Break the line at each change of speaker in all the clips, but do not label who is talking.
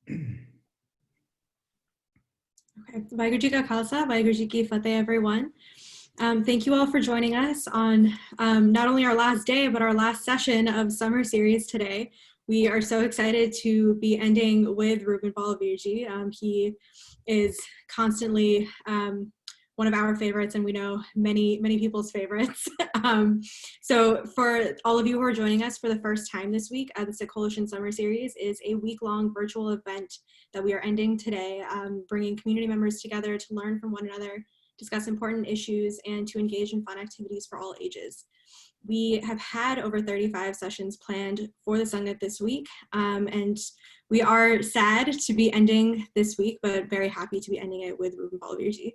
Okay. Vaheguru Ji Ka Khalsa, Vaheguru Ji Ki Fateh, everyone. Thank you all for joining us on not only our last day, but our last session of summer series today. We are so excited to be ending with Rubin Balavirji. He is constantly one of our favorites, and we know many people's favorites. So for all of you who are joining us for the first time this week, the Sikh Coalition Summer Series is a week-long virtual event that we are ending today, bringing community members together to learn from one another, discuss important issues, and to engage in fun activities for all ages. We have had over 35 sessions planned for the Sangat this week, and we are sad to be ending this week, but very happy to be ending it with Rubin Balavirji.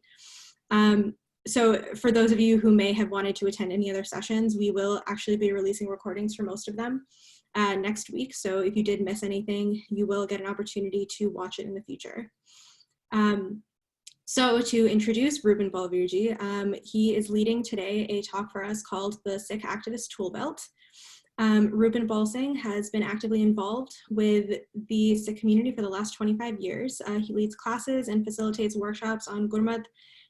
So for those of you who may have wanted to attend any other sessions, we will actually be releasing recordings for most of them next week. So if you did miss anything, you will get an opportunity to watch it in the future. So to introduce Rubin Balavirji, he is leading today a talk for us called the Sikh Activist Toolbelt. Rubin Bal has been actively involved with the Sikh community for the last 25 years. He leads classes and facilitates workshops on Gurmat,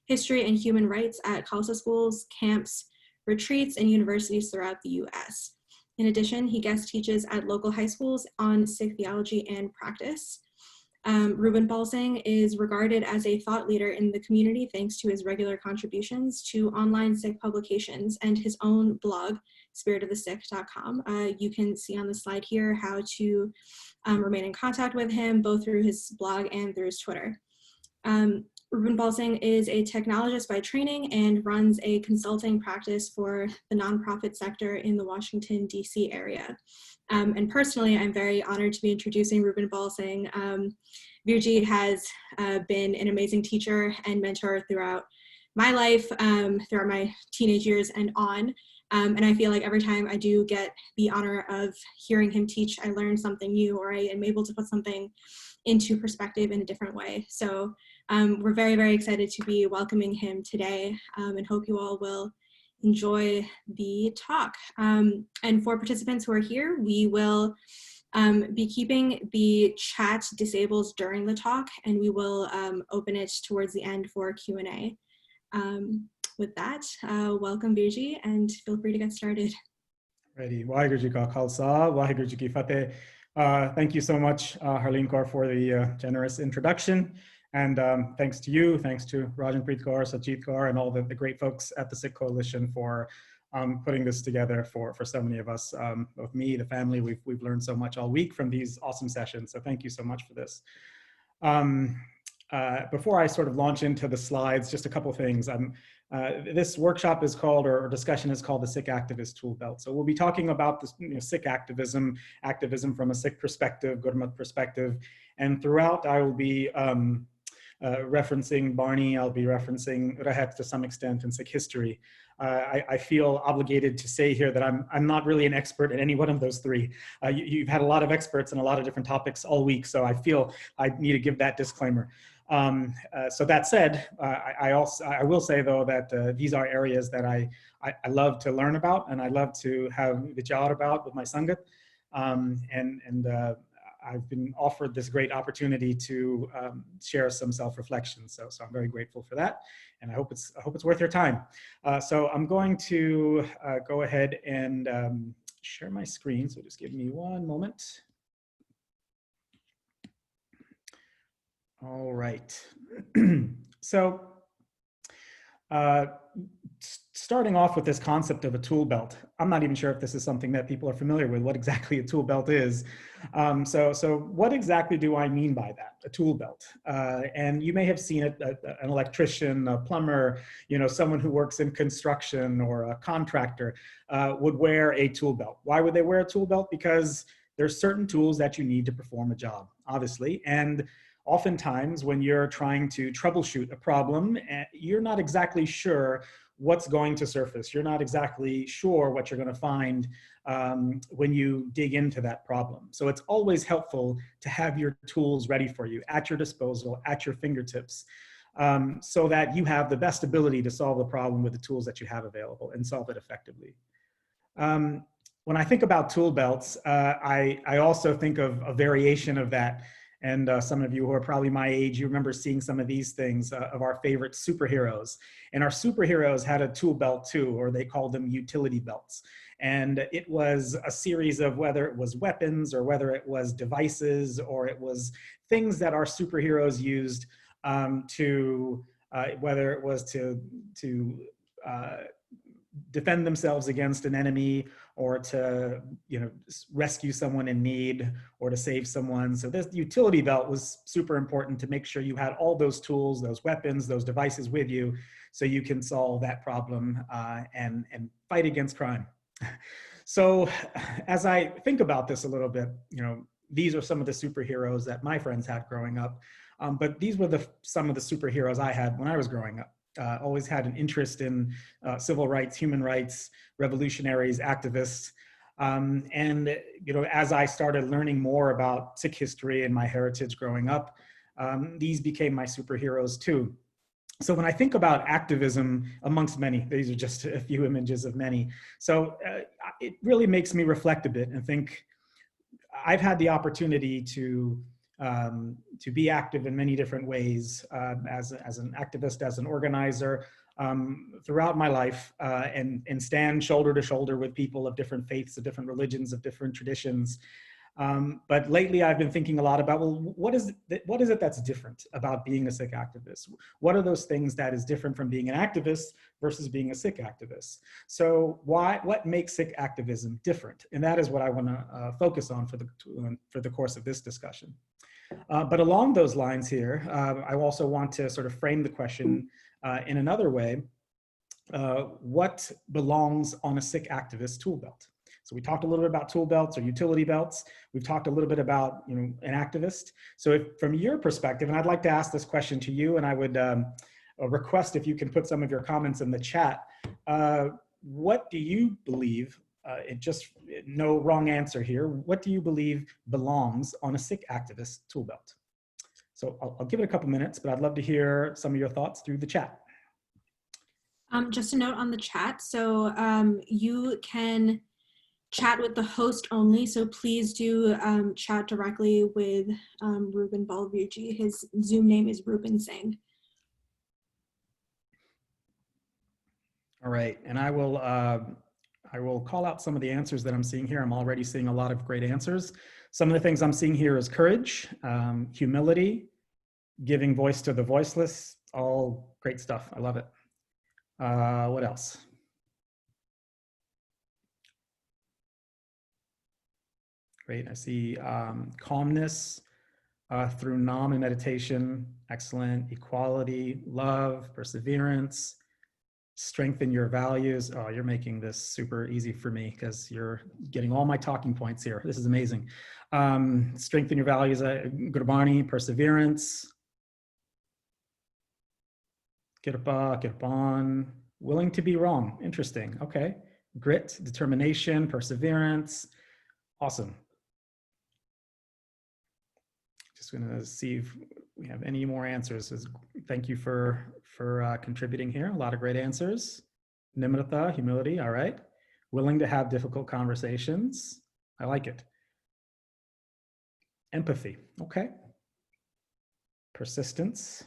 history, and human rights at Khalsa schools, camps, retreats, and universities throughout the US. In addition, he guest teaches at local high schools on Sikh theology and practice. Rubin Bal is regarded as a thought leader in the community thanks to his regular contributions to online Sikh publications and his own blog, spiritofthesikh.com. You can see on the slide here how to remain in contact with him, both through his blog and through his Twitter. Rubin Bal is a technologist by training and runs a consulting practice for the nonprofit sector in the Washington, D.C. area. And personally, I'm very honored to be introducing Rubin Bal. Virji has been an amazing teacher and mentor throughout my life, throughout my teenage years and on. And I feel like every time I do get the honor of hearing him teach, I learn something new, or I am able to put something into perspective in a different way. So we're very excited to be welcoming him today, and hope you all will enjoy the talk. And for participants who are here, we will be keeping the chat disabled during the talk, and we will open it towards the end for Q&A. With that, welcome Virji, and feel free to get started.
Ready. Vaheguru Ji Ka Khalsa, Vaheguru Ji Ki Fateh. Thank you so much, Harleen Kaur, for the generous introduction. And thanks to you, thanks to Rajanpreet Kaur, Sajit Kaur, and all the great folks at the Sikh Coalition for putting this together for so many of us. Both me, the family, we've learned so much all week from these awesome sessions. So thank you so much for this. Before I sort of launch into the slides, just a couple things. This workshop is called, or discussion is called, the Sikh Activist Toolbelt. So we'll be talking about this, Sikh activism from a Sikh perspective, Gurmat perspective, and throughout I will be referencing Barney, I'll be referencing Rahat to some extent in Sikh history. I feel obligated to say here that I'm not really an expert in any one of those three. You've had a lot of experts in a lot of different topics all week, so I feel I need to give that disclaimer. So that said, I will say though that these are areas that I love to learn about, and I love to have vichar about with my Sangat, I've been offered this great opportunity to share some self-reflection. So I'm very grateful for that, and I hope it's worth your time. So I'm going to go ahead and share my screen. So just give me one moment. All right. So starting off with this concept of a tool belt, I'm not even sure if this is something that people are familiar with, what exactly a tool belt is. So what exactly do I mean by that, a tool belt? And you may have seen it, an electrician, a plumber, someone who works in construction, or a contractor would wear a tool belt. Why would they wear a tool belt? Because there's certain tools that you need to perform a job, obviously. And oftentimes when you're trying to troubleshoot a problem, you're not exactly sure what's going to surface. You're not exactly sure what you're going to find when you dig into that problem. So it's always helpful to have your tools ready for you, at your disposal, at your fingertips, so that you have the best ability to solve the problem with the tools that you have available and solve it effectively. When I think about tool belts, I also think of a variation of that And some of you who are probably my age, you remember seeing some of these things of our favorite superheroes. And our superheroes had a tool belt too, or they called them utility belts. And it was a series of whether it was weapons or whether it was devices or it was things that our superheroes used whether it was to defend themselves against an enemy or to rescue someone in need or to save someone. So this utility belt was super important to make sure you had all those tools, those weapons, those devices with you so you can solve that problem and fight against crime. So as I think about this a little bit, these are some of the superheroes that my friends had growing up. But these were some of the superheroes I had when I was growing up. Always had an interest in civil rights, human rights, revolutionaries, activists. And as I started learning more about Sikh history and my heritage growing up, these became my superheroes too. So when I think about activism amongst many, these are just a few images of many. So it really makes me reflect a bit and think I've had the opportunity to be active in many different ways as an activist, as an organizer throughout my life and stand shoulder to shoulder with people of different faiths, of different religions, of different traditions. But lately I've been thinking a lot about, well, what is it that's different about being a Sikh activist? What are those things that is different from being an activist versus being a Sikh activist? So what makes Sikh activism different? And that is what I want to focus on for the course of this discussion. But along those lines here, I also want to sort of frame the question in another way. What belongs on a Sikh activist tool belt? So we talked a little bit about tool belts or utility belts. We've talked a little bit about an activist. So if, from your perspective, and I'd like to ask this question to you, and I would request if you can put some of your comments in the chat. What do you believe, no wrong answer here, what do you believe belongs on a Sikh activist tool belt? So I'll give it a couple minutes, but I'd love to hear some of your thoughts through the chat.
Just a note on the chat. So you can chat with the host only. So please do chat directly with Rubin Balvirji. His Zoom name is Rubin Singh.
All right, and I will call out some of the answers that I'm seeing here. I'm already seeing a lot of great answers. Some of the things I'm seeing here is courage, humility, giving voice to the voiceless, all great stuff. I love it. What else? Great, I see calmness through Nam and meditation, excellent. Equality, love, perseverance, strengthen your values. Oh, you're making this super easy for me because you're getting all my talking points here. This is amazing. Strengthen your values, Gurbani, perseverance. Kirpa, Kirpan, willing to be wrong. Interesting, okay. Grit, determination, perseverance. Awesome. Just gonna see if we have any more answers. Thank you for contributing here. A lot of great answers. Nimrata, humility, all right. Willing to have difficult conversations. I like it. Empathy, okay. Persistence.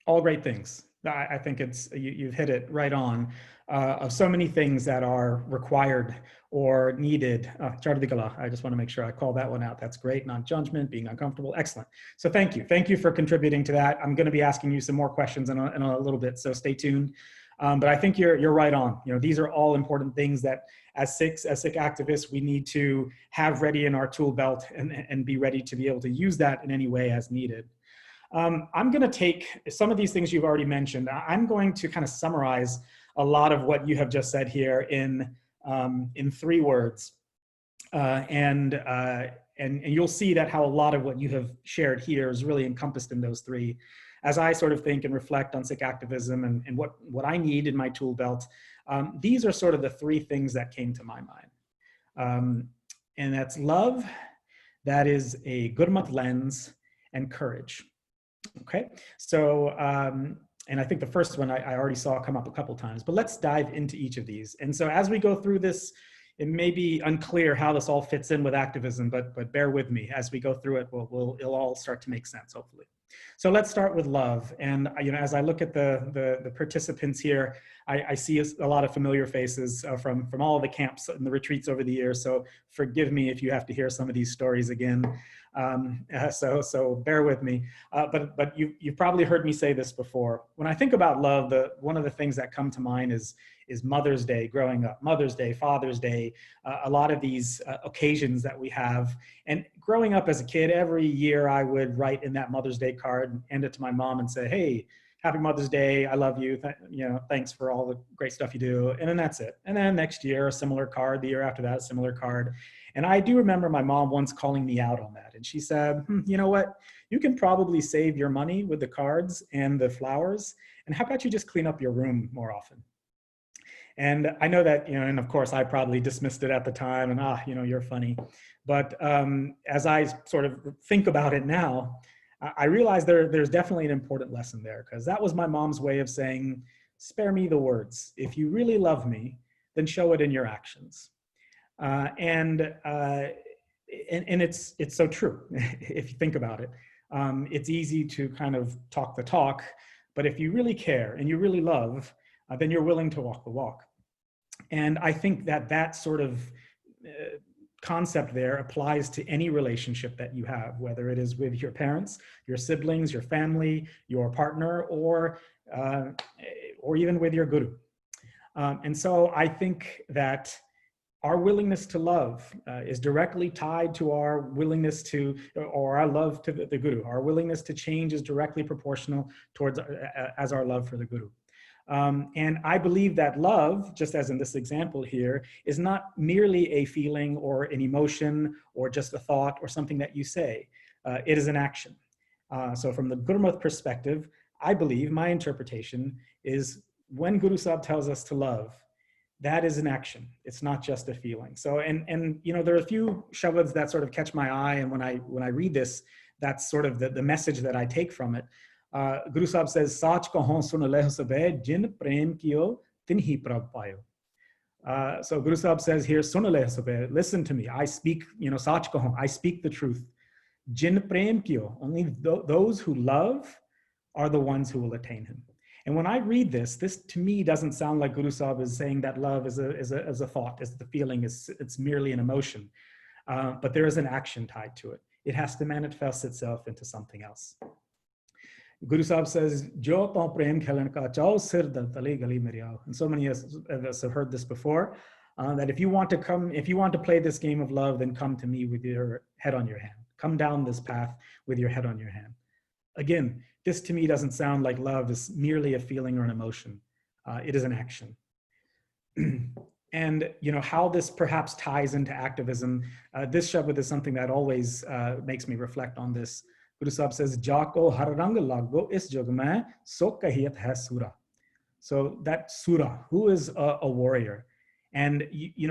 All great things. I think you've hit it right on of so many things that are required or needed. I just want to make sure I call that one out. That's great. Non-judgment, being uncomfortable. Excellent. So thank you. Thank you for contributing to that. I'm going to be asking you some more questions in a little bit, so stay tuned. But I think you're right on. These are all important things that as Sikh activists, we need to have ready in our tool belt and be ready to be able to use that in any way as needed. I'm going to take some of these things you've already mentioned. I'm going to kind of summarize a lot of what you have just said here in 3 words. And you'll see that how a lot of what you have shared here is really encompassed in those 3. As I sort of think and reflect on Sikh activism and what I need in my tool belt, these are sort of the 3 things that came to my mind. And that's love, that is a Gurmat lens, and courage. Okay, so, and I think the first one I already saw come up a couple times, but let's dive into each of these. And so as we go through this, it may be unclear how this all fits in with activism, but bear with me as we go through it. It'll all start to make sense, hopefully. So let's start with love. And as I look at the participants here, I see a lot of familiar faces from all the camps and the retreats over the years. So forgive me if you have to hear some of these stories again. So bear with me. But you've probably heard me say this before. When I think about love, one of the things that come to mind is Mother's Day growing up, Mother's Day, Father's Day, a lot of these occasions that we have. And growing up as a kid, every year I would write in that Mother's Day card and hand it to my mom and say, hey, happy Mother's Day, I love you, thanks for all the great stuff you do. And then that's it. And then next year, a similar card, the year after that, a similar card. And I do remember my mom once calling me out on that. And she said, you know what, you can probably save your money with the cards and the flowers. And how about you just clean up your room more often? And I know that, and of course I probably dismissed it at the time and, you're funny. But as I sort of think about it now, I realize there's definitely an important lesson there, because that was my mom's way of saying, spare me the words. If you really love me, then show it in your actions. And it's so true if you think about it. It's easy to kind of talk the talk, but if you really care and you really love, then you're willing to walk the walk. And I think that sort of concept there applies to any relationship that you have, whether it is with your parents, your siblings, your family, your partner, or even with your guru. And so I think that our willingness to love is directly tied to our willingness to, or our love to the guru. Our willingness to change is directly proportional towards as our love for the guru. And I believe that love, just as in this example here, is not merely a feeling or an emotion or just a thought or something that you say. It is an action. So from the Gurmat perspective, I believe my interpretation is when Guru Sahib tells us to love, that is an action. It's not just a feeling. So, and there are a few shabads that sort of catch my eye. And when I read this, that's sort of the message that I take from it. Guru Sahib says, "Sach kahon sun leh sabe, jin prem kiyo tinhi prab payo." So Guru Sahib says here, "Sun leh sabe, listen to me. I speak, sach kahon, I speak the truth. Jin prem kiyo, only those who love are the ones who will attain him." And when I read this to me doesn't sound like Guru Sahib is saying that love is a thought, is the feeling, it's merely an emotion. But there is an action tied to it. It has to manifest itself into something else. Guru Sahib says, "Jo to prem khelan ka chao sir dal tale gali mere aao." And so many of us have heard this before, that if you want to play this game of love, then come to me with your head on your hand. Come down this path with your head on your hand. Again, this to me doesn't sound like love is merely a feeling or an emotion. It is an action. And how this perhaps ties into activism, this shabad is something that always makes me reflect on this. Guru Sahib says, "Jako har rang lago is jug mein, so kahiyat hai sura." So that sura, who is a warrior? And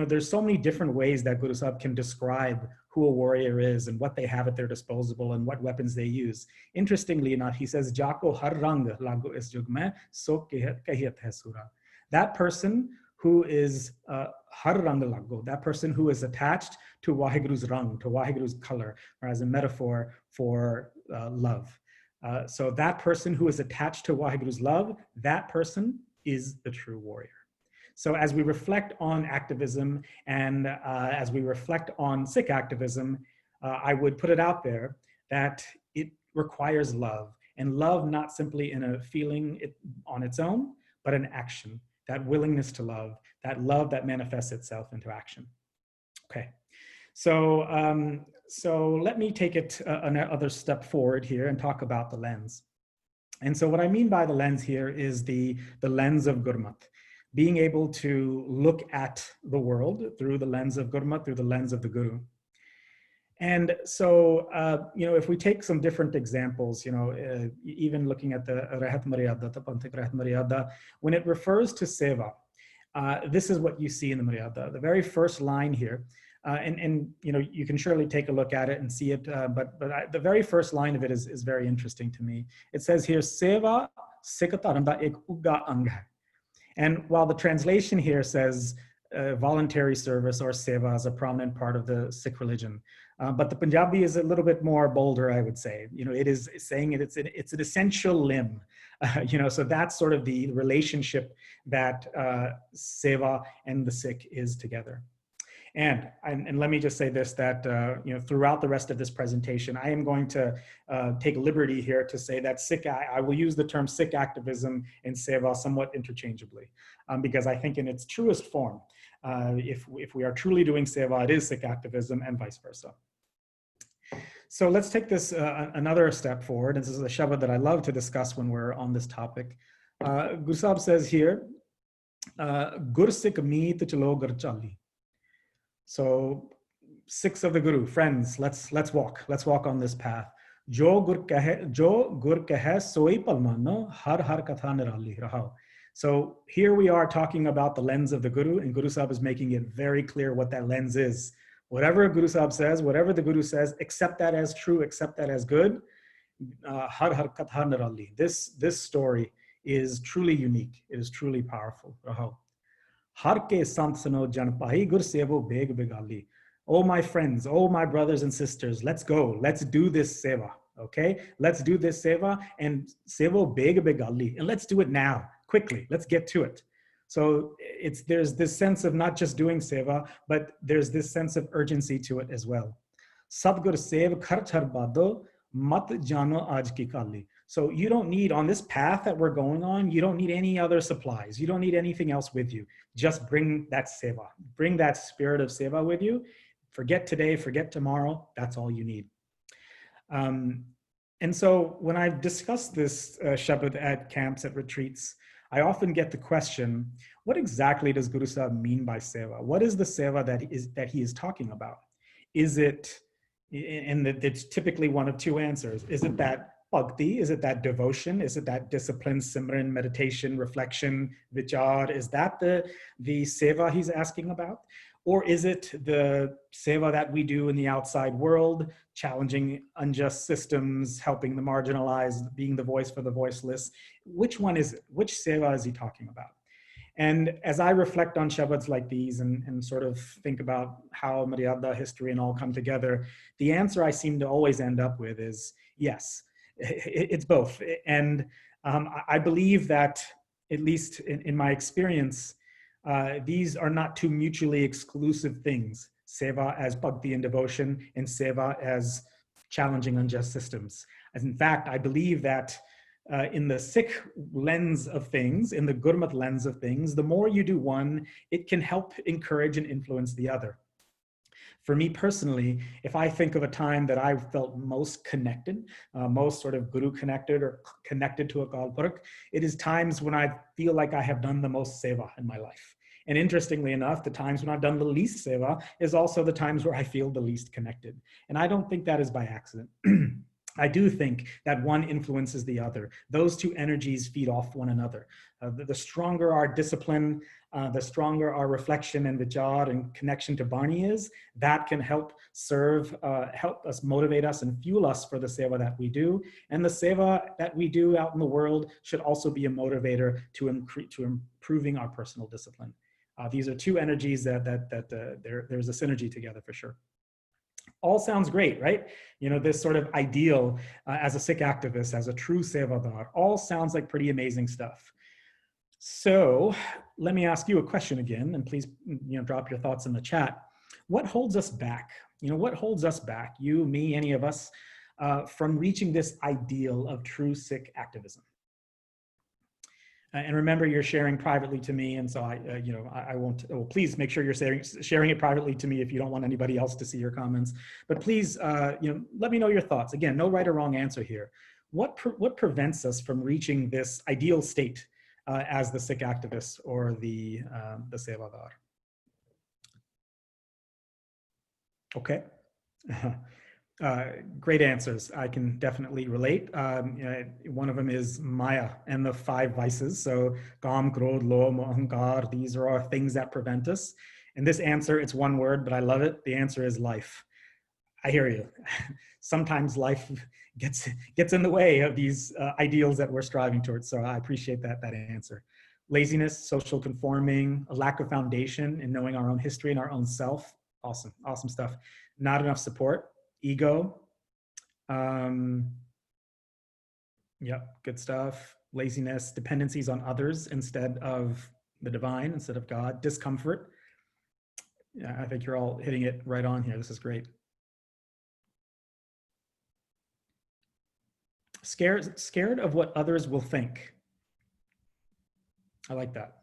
there's so many different ways that Guru Sahib can describe who a warrior is and what they have at their disposal and what weapons they use. Interestingly enough, he says, "Jako har rang lago is jug mein, so kahiyat hai sura." That person who is har rang lago, that person who is attached to Waheguru's rang, to Waheguru's color, or as a metaphor for love. So that person who is attached to Waheguru's love, that person is the true warrior. So as we reflect on activism and as we reflect on Sikh activism, I would put it out there that it requires love, and love not simply in a feeling on its own, but an action, that willingness to love that manifests itself into action. Okay, so let me take it another step forward here and talk about the lens. And so what I mean by the lens here is the lens of Gurmat. Being able to look at the world through the lens of Gurmat, through the lens of the Guru. And so, if we take some different examples, even looking at the Rahat Maryada, the Panthik Rahat Maryada, when it refers to Seva, this is what you see in the Maryada. The very first line here, and you can surely take a look at it and see it, but the very first line of it is very interesting to me. It says here, Seva Sikh Dharam da ek ugga ang hai. And while the translation here says voluntary service or seva is a prominent part of the Sikh religion. But the Punjabi is a little bit more bolder, I would say. It is saying it's an essential limb. So that's sort of the relationship that seva and the Sikh is together. And let me just say this, that throughout the rest of this presentation, I am going to take liberty here to say that I will use the term Sikh activism and seva somewhat interchangeably, because I think in its truest form, if we are truly doing seva, it is Sikh activism and vice versa. So let's take this another step forward. This is a shabad that I love to discuss when we're on this topic. Guru Sahib says here, Gur Sikh meet chalo gar chali. So Sikhs of the Guru, friends, let's walk on this path. Jo gur kahe soi palmano har katha nirali rahao. So here we are talking about the lens of the Guru, and Guru Sahib is making it very clear what that lens is. Whatever Guru Sahib says, whatever the Guru says, accept that as true, accept that as good. Har katha nirali. This story is truly unique. It is truly powerful. Rahao. Har ke sant sano janpai gur sevo beg begali. Oh, my friends, oh, my brothers and sisters, let's go. Let's do this seva, okay? Let's do this seva and sevo beg begali. And let's do it now, quickly. Let's get to it. So there's this sense of not just doing seva, but there's this sense of urgency to it as well. Sadgur sev kharch har bado mat jano aaj ki kali. So you don't need, on this path that we're going on, you don't need any other supplies. You don't need anything else with you. Just bring that seva. Bring that spirit of seva with you. Forget today, forget tomorrow. That's all you need. And so when I've discussed this shabad at camps, at retreats, I often get the question, what exactly does Guru Sahib mean by seva? What is the seva that he is talking about? Is it, and it's typically one of two answers. Is it that bhakti? Is it that devotion? Is it that discipline, simran, meditation, reflection, vichar? Is that the seva he's asking about? Or is it the seva that we do in the outside world, challenging unjust systems, helping the marginalized, being the voice for the voiceless? Which one is it? Which seva is he talking about? And as I reflect on shabads like these and sort of think about how Maryada, history, and all come together, the answer I seem to always end up with is yes, it's both. And I believe that, at least in my experience, these are not two mutually exclusive things. Seva as bhakti and devotion, and seva as challenging unjust systems. As in fact, I believe that in the Sikh lens of things, in the Gurmat lens of things, the more you do one, it can help encourage and influence the other. For me personally, if I think of a time that I felt most connected, most sort of Guru connected or connected to Akal Purkh, it is times when I feel like I have done the most seva in my life. And interestingly enough, the times when I've done the least seva is also the times where I feel the least connected. And I don't think that is by accident. I do think that one influences the other. Those two energies feed off one another. The stronger our discipline, the stronger our reflection and vichar and connection to Barney is, that can help serve, help us, motivate us, and fuel us for the seva that we do. And the seva that we do out in the world should also be a motivator to improving our personal discipline. These are two energies that there's a synergy together for sure. All sounds great, right? You know, this sort of ideal as a Sikh activist, as a true sevadar, all sounds like pretty amazing stuff. So let me ask you a question again, and please, drop your thoughts in the chat. What holds us back? What holds us back, you, me, any of us, from reaching this ideal of true Sikh activism? And remember, you're sharing privately to me, and so I won't. Well, please make sure you're sharing it privately to me if you don't want anybody else to see your comments. But please, let me know your thoughts. Again, no right or wrong answer here. What prevents us from reaching this ideal state as the Sikh activist or the sevadar? Okay. Great answers. I can definitely relate. One of them is Maya and the 5 vices. So Kam, Krodh, Lobh, Moh, Ahankar, these are our things that prevent us. And this answer, it's one word, but I love it. The answer is life. I hear you. Sometimes life gets in the way of these ideals that we're striving towards. So I appreciate that answer. Laziness, social conforming, a lack of foundation in knowing our own history and our own self. Awesome, awesome stuff. Not enough support, ego. Yep, good stuff. Laziness, dependencies on others instead of the divine, instead of God. Discomfort. Yeah, I think you're all hitting it right on here. This is great. Scared of what others will think. I like that.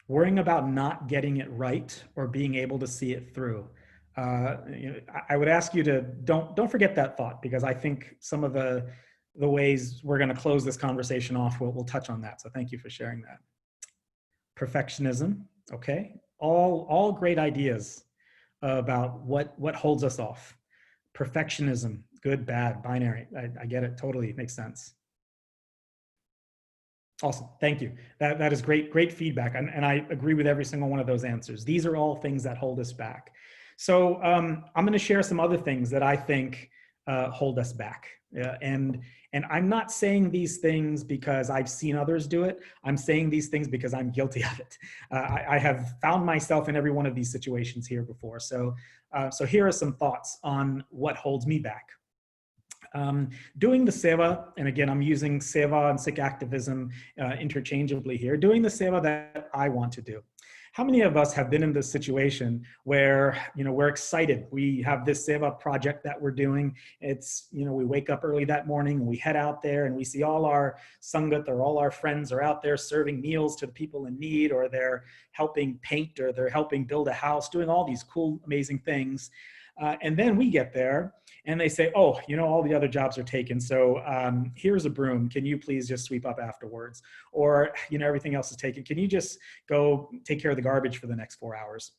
Worrying about not getting it right or being able to see it through. I would ask you to don't forget that thought, because I think some of the ways we're going to close this conversation off, we'll touch on that. So thank you for sharing that. Perfectionism. Okay. All great ideas about what holds us off. Perfectionism, good, bad, binary. I get it. Totally. It makes sense. Awesome. Thank you. That is great feedback. And I agree with every single one of those answers. These are all things that hold us back. So I'm going to share some other things that I think hold us back. And I'm not saying these things because I've seen others do it. I'm saying these things because I'm guilty of it. I have found myself in every one of these situations here before. So here are some thoughts on what holds me back. Doing the seva, and again, I'm using seva and Sikh activism interchangeably here, doing the seva that I want to do. How many of us have been in this situation where, we're excited? We have this seva project that we're doing. It's, we wake up early that morning and we head out there and we see all our sangat or all our friends are out there serving meals to the people in need, or they're helping paint, or they're helping build a house, doing all these cool, amazing things. And then we get there and they say, oh, all the other jobs are taken. So here's a broom. Can you please just sweep up afterwards? Or, everything else is taken. Can you just go take care of the garbage for the next 4 hours?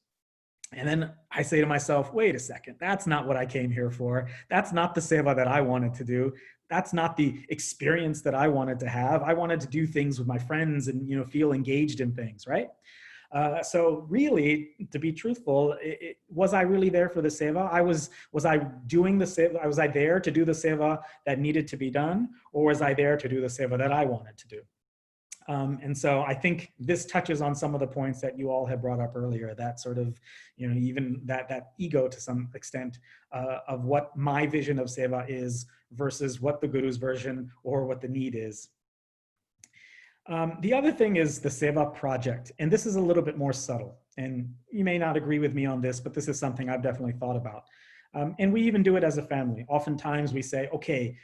And then I say to myself, wait a second, that's not what I came here for. That's not the seva that I wanted to do. That's not the experience that I wanted to have. I wanted to do things with my friends and, feel engaged in things, right? So really, to be truthful, was I really there for the seva? Was I doing the seva? Was I there to do the seva that needed to be done? Or was I there to do the seva that I wanted to do? And so I think this touches on some of the points that you all had brought up earlier, that sort of, even that ego to some extent of what my vision of seva is versus what the Guru's version or what the need is. The other thing is the seva project, and this is a little bit more subtle, and you may not agree with me on this, but this is something I've definitely thought about. And we even do it as a family. Oftentimes we say, okay,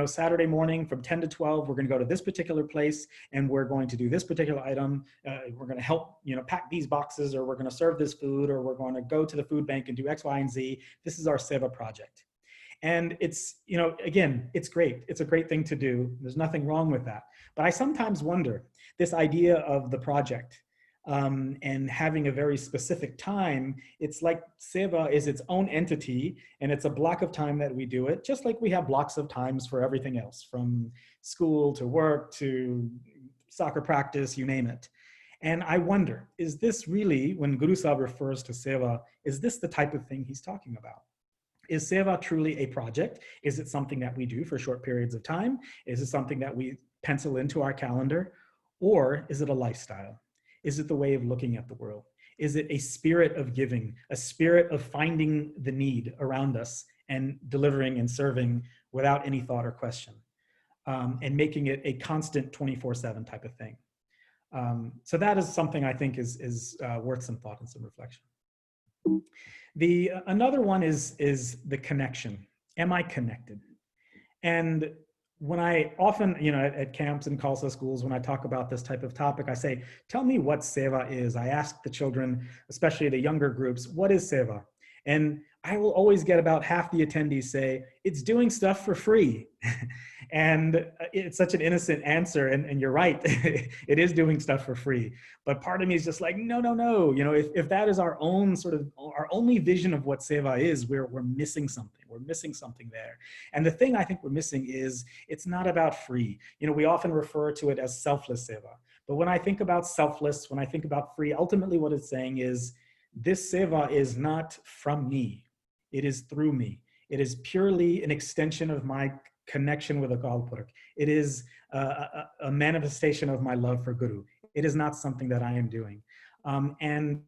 Saturday morning from 10 to 12, we're going to go to this particular place and we're going to do this particular item. We're going to help, pack these boxes, or we're going to serve this food, or we're going to go to the food bank and do X, Y, and Z. This is our seva project. And it's, again, it's great. It's a great thing to do. There's nothing wrong with that. But I sometimes wonder, this idea of the project and having a very specific time, it's like seva is its own entity, and it's a block of time that we do it, just like we have blocks of times for everything else, from school to work to soccer practice, you name it. And I wonder, is this really, when Guru Sahib refers to seva, is this the type of thing he's talking about? Is seva truly a project? Is it something that we do for short periods of time? Is it something that we pencil into our calendar? Or is it a lifestyle? Is it the way of looking at the world? Is it a spirit of giving, a spirit of finding the need around us and delivering and serving without any thought or question, and making it a constant 24/7 type of thing? So that is something I think is worth some thought and some reflection. Another one is the connection. Am I connected? And when I often, at camps and Khalsa schools, when I talk about this type of topic, I say, tell me what seva is. I ask the children, especially the younger groups, what is seva? And I will always get about half the attendees say, it's doing stuff for free. And it's such an innocent answer. And you're right, it is doing stuff for free. But part of me is just like, no. If that is our own sort of, our only vision of what seva is, we're missing something. We're missing something there. And the thing I think we're missing is it's not about free. We often refer to it as selfless seva. But when I think about selfless, when I think about free, ultimately what it's saying is this seva is not from me. It is through me. It is purely an extension of my connection with Akal Purakh. It is a manifestation of my love for Guru. It is not something that I am doing. And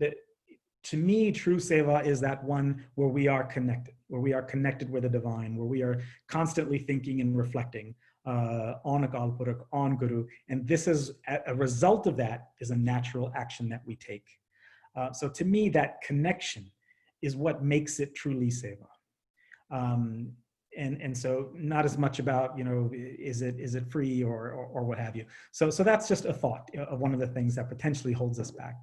to me, true seva is that one where we are connected with the divine, where we are constantly thinking and reflecting on Akal Purakh, on Guru. And this is a result of that is a natural action that we take. So to me, that connection is what makes it truly seva. And so not as much about, is it free or what have you. So that's just a thought of one of the things that potentially holds us back.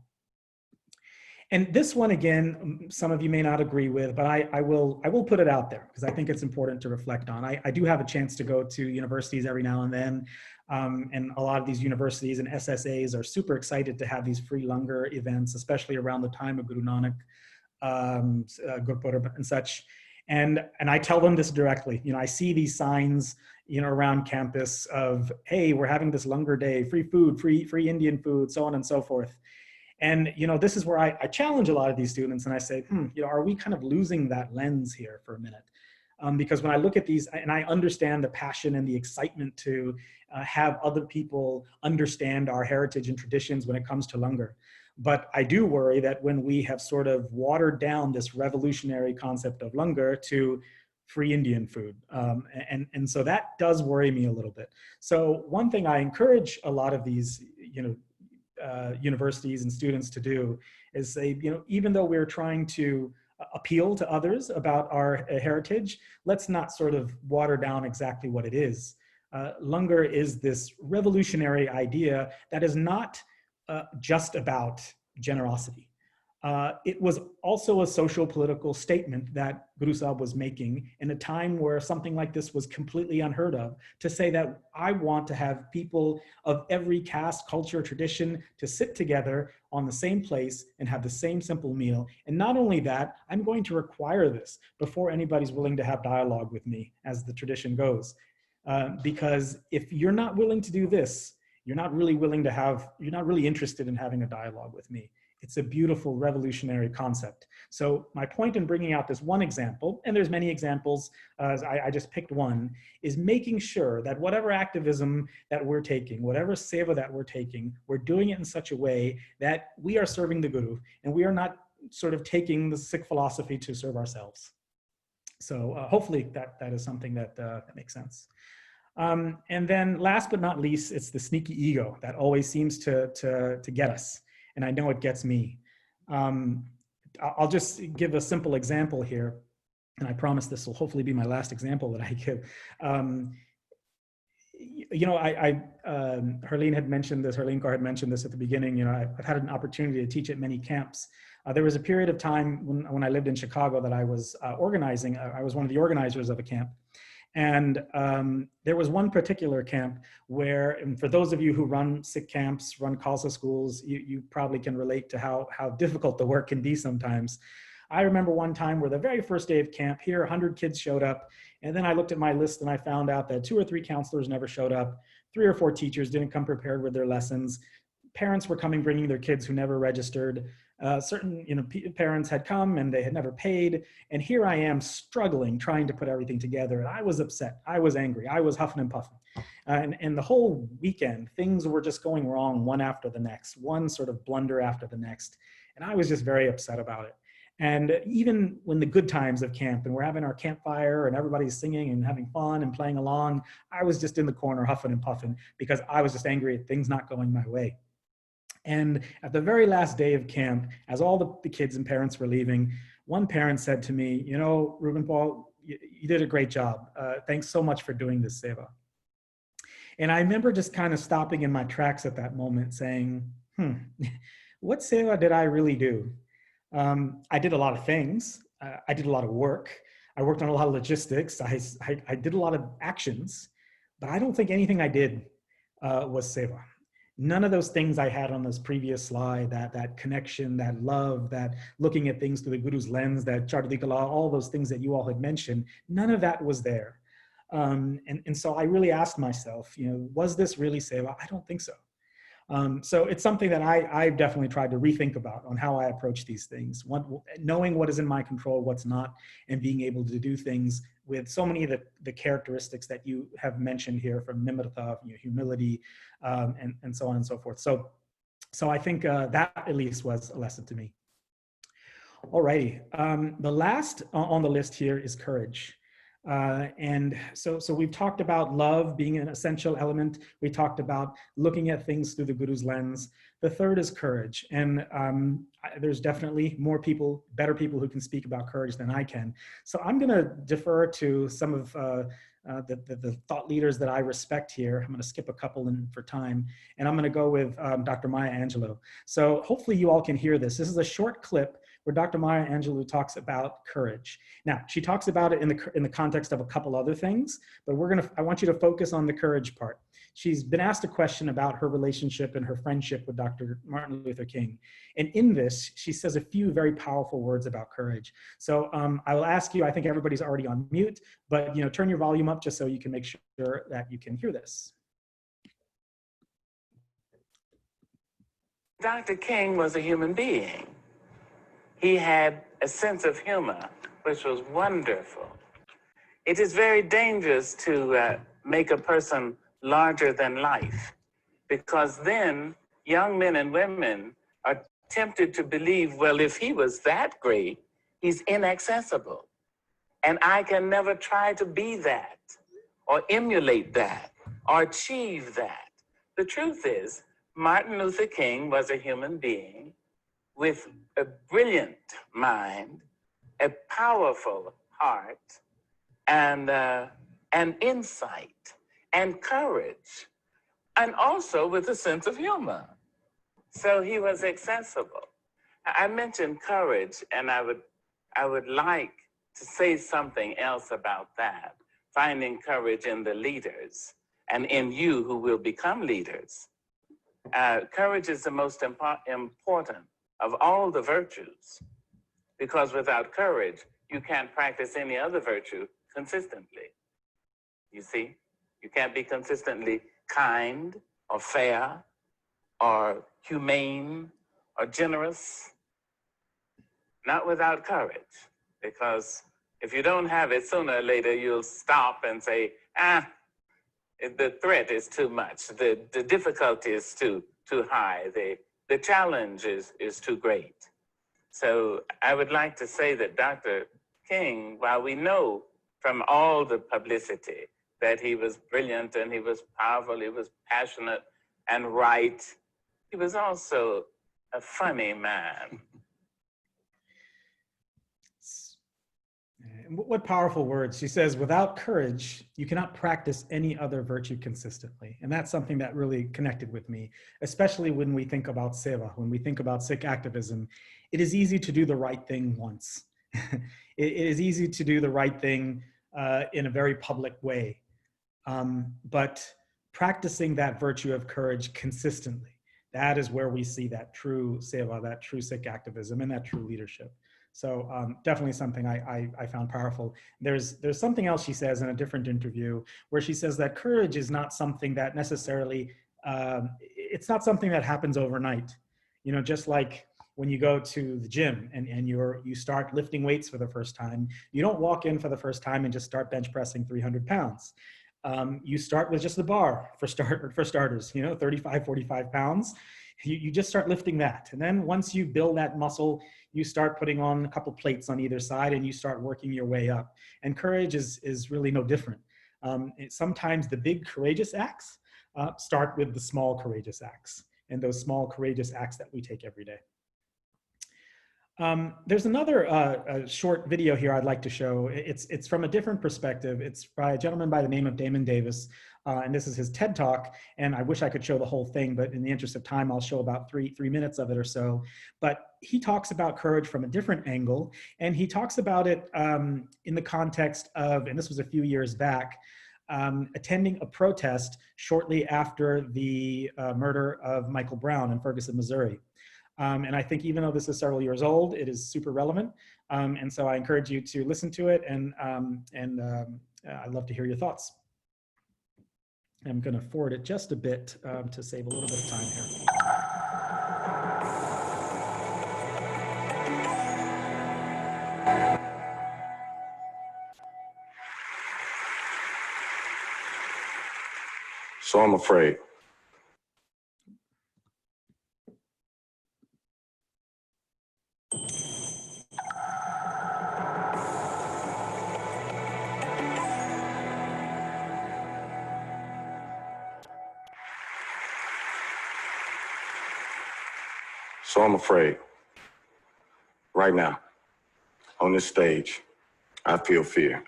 And this one, again, some of you may not agree with, but I will put it out there because I think it's important to reflect on. I do have a chance to go to universities every now and then. And a lot of these universities and SSAs are super excited to have these free langar events, especially around the time of Guru Nanak, Gurpurab and such. And I tell them this directly. I see these signs, around campus of, hey, we're having this langar day, free food, free Indian food, so on and so forth. And, this is where I challenge a lot of these students and I say, are we kind of losing that lens here for a minute? Because when I look at these, and I understand the passion and the excitement to have other people understand our heritage and traditions when it comes to langar. But I do worry that when we have sort of watered down this revolutionary concept of langar to free Indian food. And so that does worry me a little bit. So one thing I encourage a lot of these, universities and students to do is say, even though we're trying to appeal to others about our heritage, let's not sort of water down exactly what it is. Langar is this revolutionary idea that is not just about generosity. It was also a social political statement that Guru Sahib was making in a time where something like this was completely unheard of, to say that I want to have people of every caste, culture, tradition to sit together on the same place and have the same simple meal. And not only that, I'm going to require this before anybody's willing to have dialogue with me, as the tradition goes. Because if you're not willing to do this, you're not really interested in having a dialogue with me. It's a beautiful revolutionary concept. So my point in bringing out this one example, and there's many examples, I just picked one, is making sure that whatever activism that we're taking, whatever seva that we're taking, we're doing it in such a way that we are serving the Guru and we are not sort of taking the Sikh philosophy to serve ourselves. So hopefully that is something that makes sense. And then last but not least, it's the sneaky ego that always seems to get us. And I know it gets me. I'll just give a simple example here. And I promise this will hopefully be my last example that I give. Harleen had mentioned this, Harleen Kaur had mentioned this at the beginning. I've had an opportunity to teach at many camps. There was a period of time when I lived in Chicago that I was organizing. I was one of the organizers of a camp. And there was one particular camp where, and for those of you who run Sikh camps, run Khalsa schools, you probably can relate to how difficult the work can be sometimes. I remember one time where the very first day of camp here, 100 kids showed up. And then I looked at my list and I found out that 2 or 3 counselors never showed up. 3 or 4 teachers didn't come prepared with their lessons. Parents were coming, bringing their kids who never registered. Certain parents had come and they had never paid. And here I am struggling, trying to put everything together. And I was upset. I was angry. I was huffing and puffing. And the whole weekend, things were just going wrong one after the next, one sort of blunder after the next. And I was just very upset about it. And even when the good times of camp and we're having our campfire and everybody's singing and having fun and playing along, I was just in the corner huffing and puffing because I was just angry at things not going my way. And at the very last day of camp, as all the kids and parents were leaving, one parent said to me, Rubin Paul, you did a great job. Thanks so much for doing this seva. And I remember just kind of stopping in my tracks at that moment saying, what seva did I really do? I did a lot of things. I did a lot of work. I worked on a lot of logistics. I did a lot of actions, but I don't think anything I did was seva. None of those things I had on this previous slide, that connection, that love, that looking at things through the Guru's lens, that Chardika law, all those things that you all had mentioned, none of that was there. And so I really asked myself, was this really seva? I don't think so. So it's something that I've definitely tried to rethink about on how I approach these things. Knowing what is in my control, what's not, and being able to do things with so many of the characteristics that you have mentioned here, from Nimrata, humility, and so on and so forth. So I think that at least was a lesson to me. Alrighty, the last on the list here is courage. And so we've talked about love being an essential element. We talked about looking at things through the Guru's lens. The third is courage. And there's definitely more people, better people who can speak about courage than I can. So I'm gonna defer to some of the thought leaders that I respect here. I'm gonna skip a couple for time, and I'm gonna go with Dr. Maya Angelou. So hopefully you all can hear this. This is a short clip where Dr. Maya Angelou talks about courage. Now, she talks about it in the context of a couple other things, but I want you to focus on the courage part. She's been asked a question about her relationship and her friendship with Dr. Martin Luther King. And in this, she says a few very powerful words about courage. So I will ask you, I think everybody's already on mute, but turn your volume up just so you can make sure that you can hear this.
Dr. King was a human being. He had a sense of humor, which was wonderful. It is very dangerous to make a person larger than life, because then young men and women are tempted to believe, well, if he was that great, he's inaccessible. And I can never try to be that, or emulate that, or achieve that. The truth is, Martin Luther King was a human being with a brilliant mind, a powerful heart, and insight, and courage, and also with a sense of humor. So he was accessible. I mentioned courage, and I would like to say something else about that, finding courage in the leaders and in you who will become leaders. Courage is the most important of all the virtues, because without courage, you can't practice any other virtue consistently. You see, you can't be consistently kind or fair or humane or generous, not without courage, because if you don't have it, sooner or later you'll stop and say, the threat is too much, the difficulty is too high, the challenge is too great. So I would like to say that Dr. King, while we know from all the publicity that he was brilliant and he was powerful, he was passionate and right, he was also a funny man.
What powerful words. She says, without courage, you cannot practice any other virtue consistently. And that's something that really connected with me, especially when we think about seva, when we think about Sikh activism. It is easy to do the right thing once. It is easy to do the right thing in a very public way. But practicing that virtue of courage consistently, that is where we see that true seva, that true Sikh activism, and that true leadership. So definitely something I found powerful. There's something else she says in a different interview where she says that courage is not something that necessarily, it's not something that happens overnight. Just like when you go to the gym and you start lifting weights for the first time, you don't walk in for the first time and just start bench pressing 300 pounds. You start with just the bar for starters, 35, 45 pounds. You just start lifting that. And then once you build that muscle, you start putting on a couple plates on either side and you start working your way up. And courage is really no different. Sometimes the big courageous acts start with the small courageous acts, and those small courageous acts that we take every day. There's another short video here I'd like to show. It's from a different perspective. It's by a gentleman by the name of Damon Davis. And this is his TED Talk. And I wish I could show the whole thing, but in the interest of time, I'll show about three minutes of it or so. But he talks about courage from a different angle. And he talks about it in the context of, and this was a few years back, attending a protest shortly after the murder of Michael Brown in Ferguson, Missouri. And I think even though this is several years old, it is super relevant. And so I encourage you to listen to it, and I'd love to hear your thoughts. I'm going to forward it just a bit to save a little bit of time here.
So I'm afraid. So I'm afraid. Right now, on this stage, I feel fear.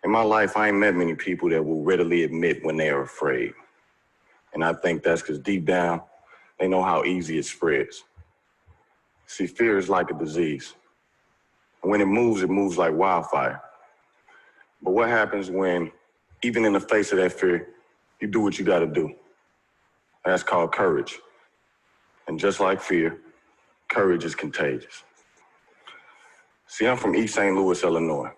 In my life, I ain't met many people that will readily admit when they are afraid. And I think that's because deep down, they know how easy it spreads. See, fear is like a disease. And when it moves like wildfire. But what happens when, even in the face of that fear, you do what you gotta do? That's called courage. And just like fear, courage is contagious. See, I'm from East St. Louis, Illinois.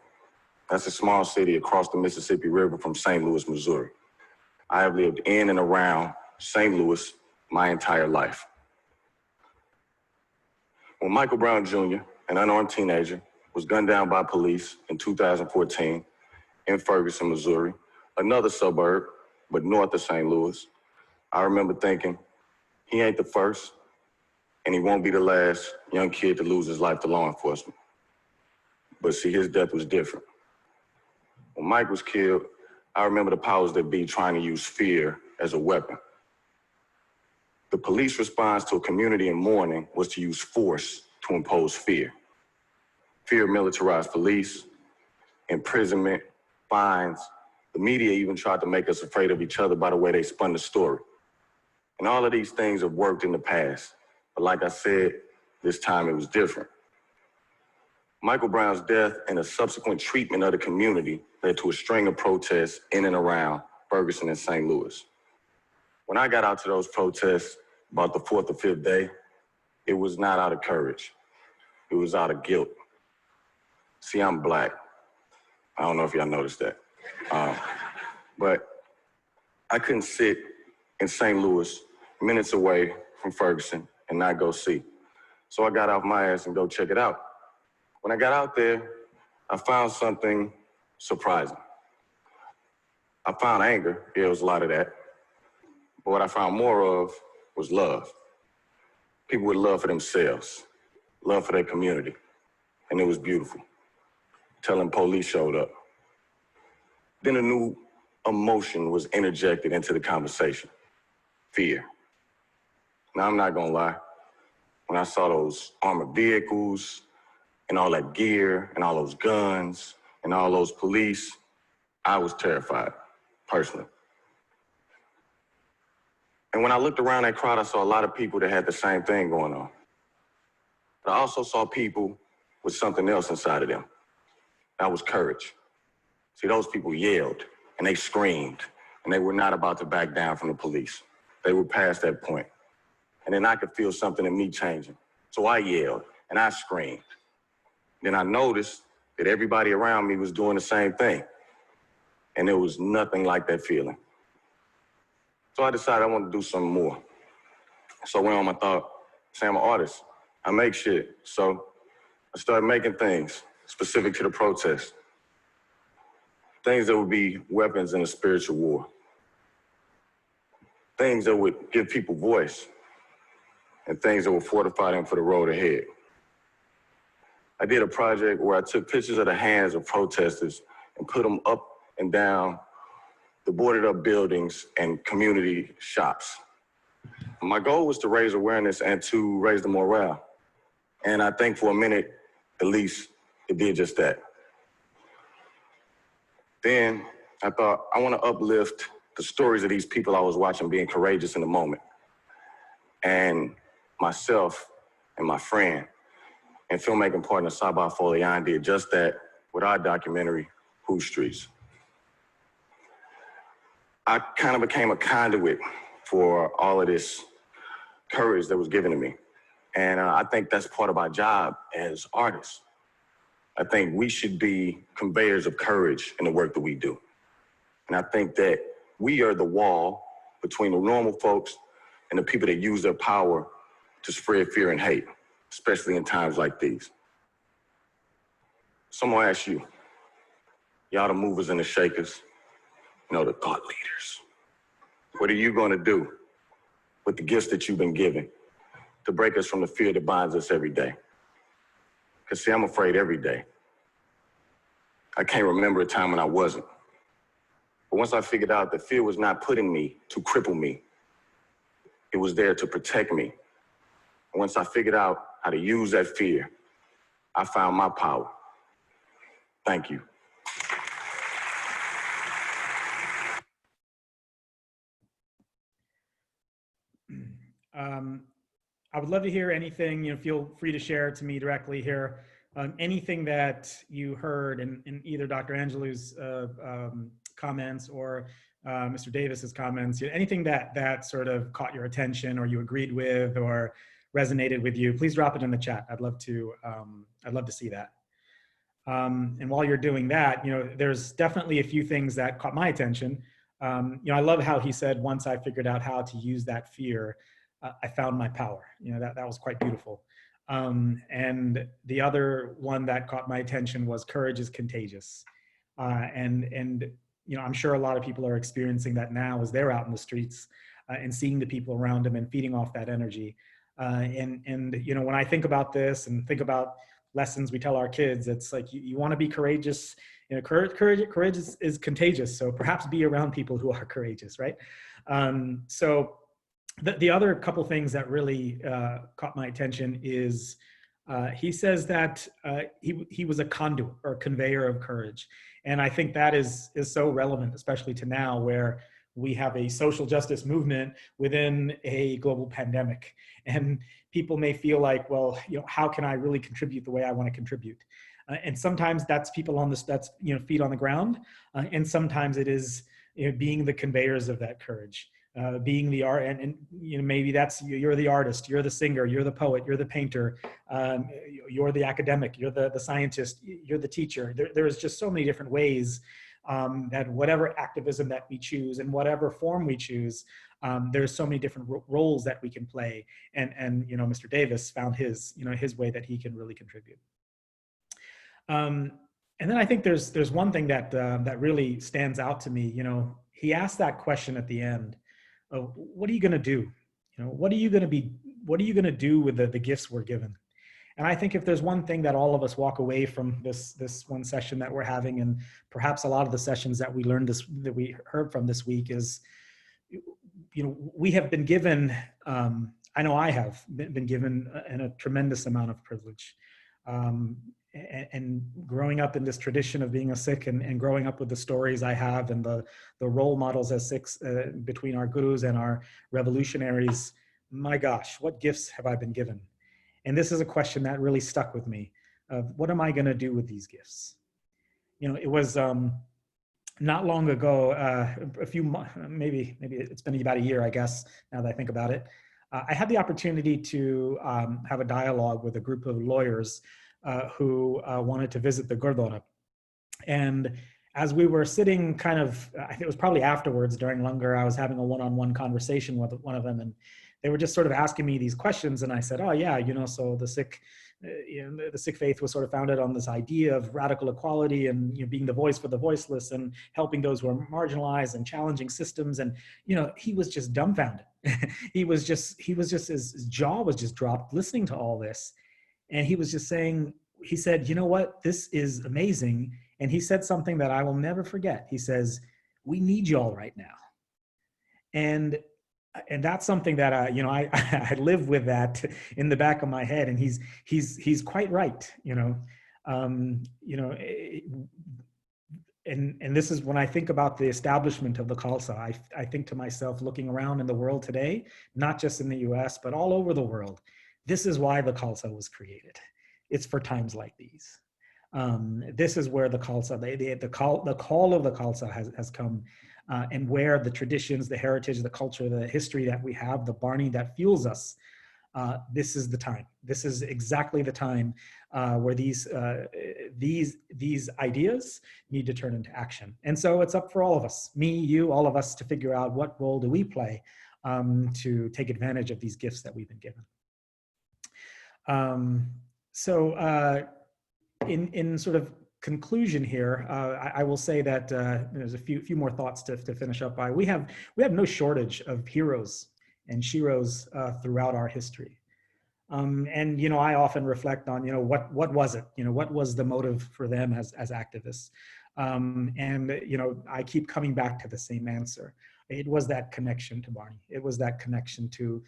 That's a small city across the Mississippi River from St. Louis, Missouri. I have lived in and around St. Louis my entire life. When Michael Brown Jr., an unarmed teenager, was gunned down by police in 2014 in Ferguson, Missouri, another suburb, but north of St. Louis, I remember thinking, he ain't the first, and he won't be the last young kid to lose his life to law enforcement. But see, his death was different. When Mike was killed, I remember the powers that be trying to use fear as a weapon. The police response to a community in mourning was to use force to impose fear. Fear of militarized police, imprisonment, fines. The media even tried to make us afraid of each other by the way they spun the story. And all of these things have worked in the past. But like I said, this time it was different. Michael Brown's death and the subsequent treatment of the community led to a string of protests in and around Ferguson and St. Louis. When I got out to those protests about the 4th or 5th day, it was not out of courage. It was out of guilt. See, I'm Black. I don't know if y'all noticed that. But I couldn't sit in St. Louis, minutes away from Ferguson, and not go see. So I got off my ass and go check it out. When I got out there, I found something surprising. I found anger. Yeah, there was a lot of that. But what I found more of was love. People with love for themselves, love for their community. And it was beautiful. Till the police showed up. Then a new emotion was interjected into the conversation. Fear. Now, I'm not gonna lie. When I saw those armored vehicles and all that gear and all those guns and all those police, I was terrified, personally. And when I looked around that crowd, I saw a lot of people that had the same thing going on. But I also saw people with something else inside of them. That was courage. See, those people yelled and they screamed and they were not about to back down from the police. They were past that point. And then I could feel something in me changing. So I yelled and I screamed. Then I noticed that everybody around me was doing the same thing. And there was nothing like that feeling. So I decided I wanted to do something more. So I went home, I thought, say I'm an artist. I make shit. So I started making things specific to the protest. Things that would be weapons in a spiritual war. Things that would give people voice. And things that would fortify them for the road ahead. I did a project where I took pictures of the hands of protesters and put them up and down the boarded up buildings and community shops. My goal was to raise awareness and to raise the morale. And I think for a minute, at least, it did just that. Then I thought, I want to uplift the stories of these people I was watching being courageous in the moment. And myself and my friend and filmmaking partner Sabah Folian did just that with our documentary, Who Streets. I kind of became a conduit for all of this courage that was given to me. And I think that's part of our job as artists. I think we should be conveyors of courage in the work that we do. And I think that We are the wall between the normal folks and the people that use their power to spread fear and hate, especially in times like these. So I'm gonna ask you, y'all the movers and the shakers, the thought leaders. What are you gonna do with the gifts that you've been given to break us from the fear that binds us every day? Because see, I'm afraid every day. I can't remember a time when I wasn't. But once I figured out that fear was not putting me to cripple me, it was there to protect me. And once I figured out how to use that fear, I found my power. Thank you.
I would love to hear anything, feel free to share to me directly here. Anything that you heard in either Dr. Angelou's comments or Mr. Davis's comments, anything that sort of caught your attention or you agreed with or resonated with you, please drop it in the chat. I'd love to see that. And while you're doing that, there's definitely a few things that caught my attention. I love how he said, once I figured out how to use that fear, I found my power. That was quite beautiful. And the other one that caught my attention was courage is contagious. And I'm sure a lot of people are experiencing that now as they're out in the streets and seeing the people around them and feeding off that energy. And when I think about this and think about lessons we tell our kids, it's like you want to be courageous. Courage is contagious. So perhaps be around people who are courageous, right? So the other couple things that really caught my attention is he says that he was a conduit or conveyor of courage. And I think that is so relevant, especially to now where we have a social justice movement within a global pandemic. And people may feel like, well, how can I really contribute the way I want to contribute? And sometimes that's people that's feet on the ground. And sometimes it is being the conveyors of that courage. Being the art, and maybe that's you're the artist, you're the singer, you're the poet, you're the painter, you're the academic, you're the scientist, you're the teacher. There's just so many different ways that whatever activism that we choose and whatever form we choose, there's so many different roles that we can play. And Mr. Davis found his way that he can really contribute. And then I think there's one thing that really stands out to me. He asked that question at the end. What are you going to do? What are you going to do with the gifts we're given? And I think if there's one thing that all of us walk away from this one session that we're having, and perhaps a lot of the sessions that we heard from this week is, we have been given, I know I have been given a tremendous amount of privilege. And growing up in this tradition of being a Sikh and growing up with the stories I have and the role models as Sikhs between our gurus and our revolutionaries, my gosh, what gifts have I been given? And this is a question that really stuck with me. What am I going to do with these gifts? It was not long ago, maybe it's been about a year, I guess, now that I think about it. I had the opportunity to have a dialogue with a group of lawyers who wanted to visit the Gurdwara. And as we were sitting I think it was probably afterwards during Langar, I was having a one-on-one conversation with one of them, and they were just sort of asking me these questions. And I said, oh yeah, so the Sikh, the Sikh faith was sort of founded on this idea of radical equality and being the voice for the voiceless and helping those who are marginalized and challenging systems. And, he was just dumbfounded. he was just, his jaw was just dropped listening to all this. And he was just saying, he said, you know what, this is amazing. And he said something that I will never forget. He says, we need y'all right now. And that's something that, I live with that in the back of my head. And he's quite right, and this is when I think about the establishment of the Khalsa, I think to myself, looking around in the world today, not just in the US, but all over the world, this is why the Khalsa was created. It's for times like these. This is where the Khalsa, the call of the Khalsa has come, and where the traditions, the heritage, the culture, the history that we have, the Barney that fuels us, this is the time. This is exactly the time where these ideas need to turn into action. And so it's up for all of us, me, you, all of us, to figure out what role do we play to take advantage of these gifts that we've been given. In sort of conclusion here, I will say that there's a few more thoughts to finish up by. We have no shortage of heroes and sheroes throughout our history. And, you know, I often reflect on, you know, what was it? You know, what was the motive for them as activists? And, you know, I keep coming back to the same answer. It was that connection to Barney. It was that connection to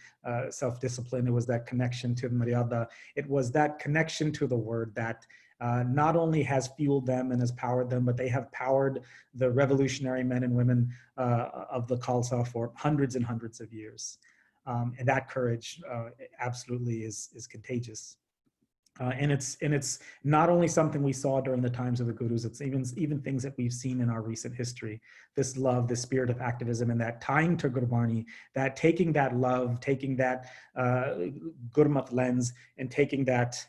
self-discipline. It was that connection to Maryada. It was that connection to the word that not only has fueled them and has powered them, but they have powered the revolutionary men and women of the Khalsa for hundreds and hundreds of years. And that courage absolutely is contagious. And it's not only something we saw during the times of the gurus, it's even things that we've seen in our recent history. This love, this spirit of activism, and that tying to Gurbani, that taking that love, taking that Gurmat lens, and taking that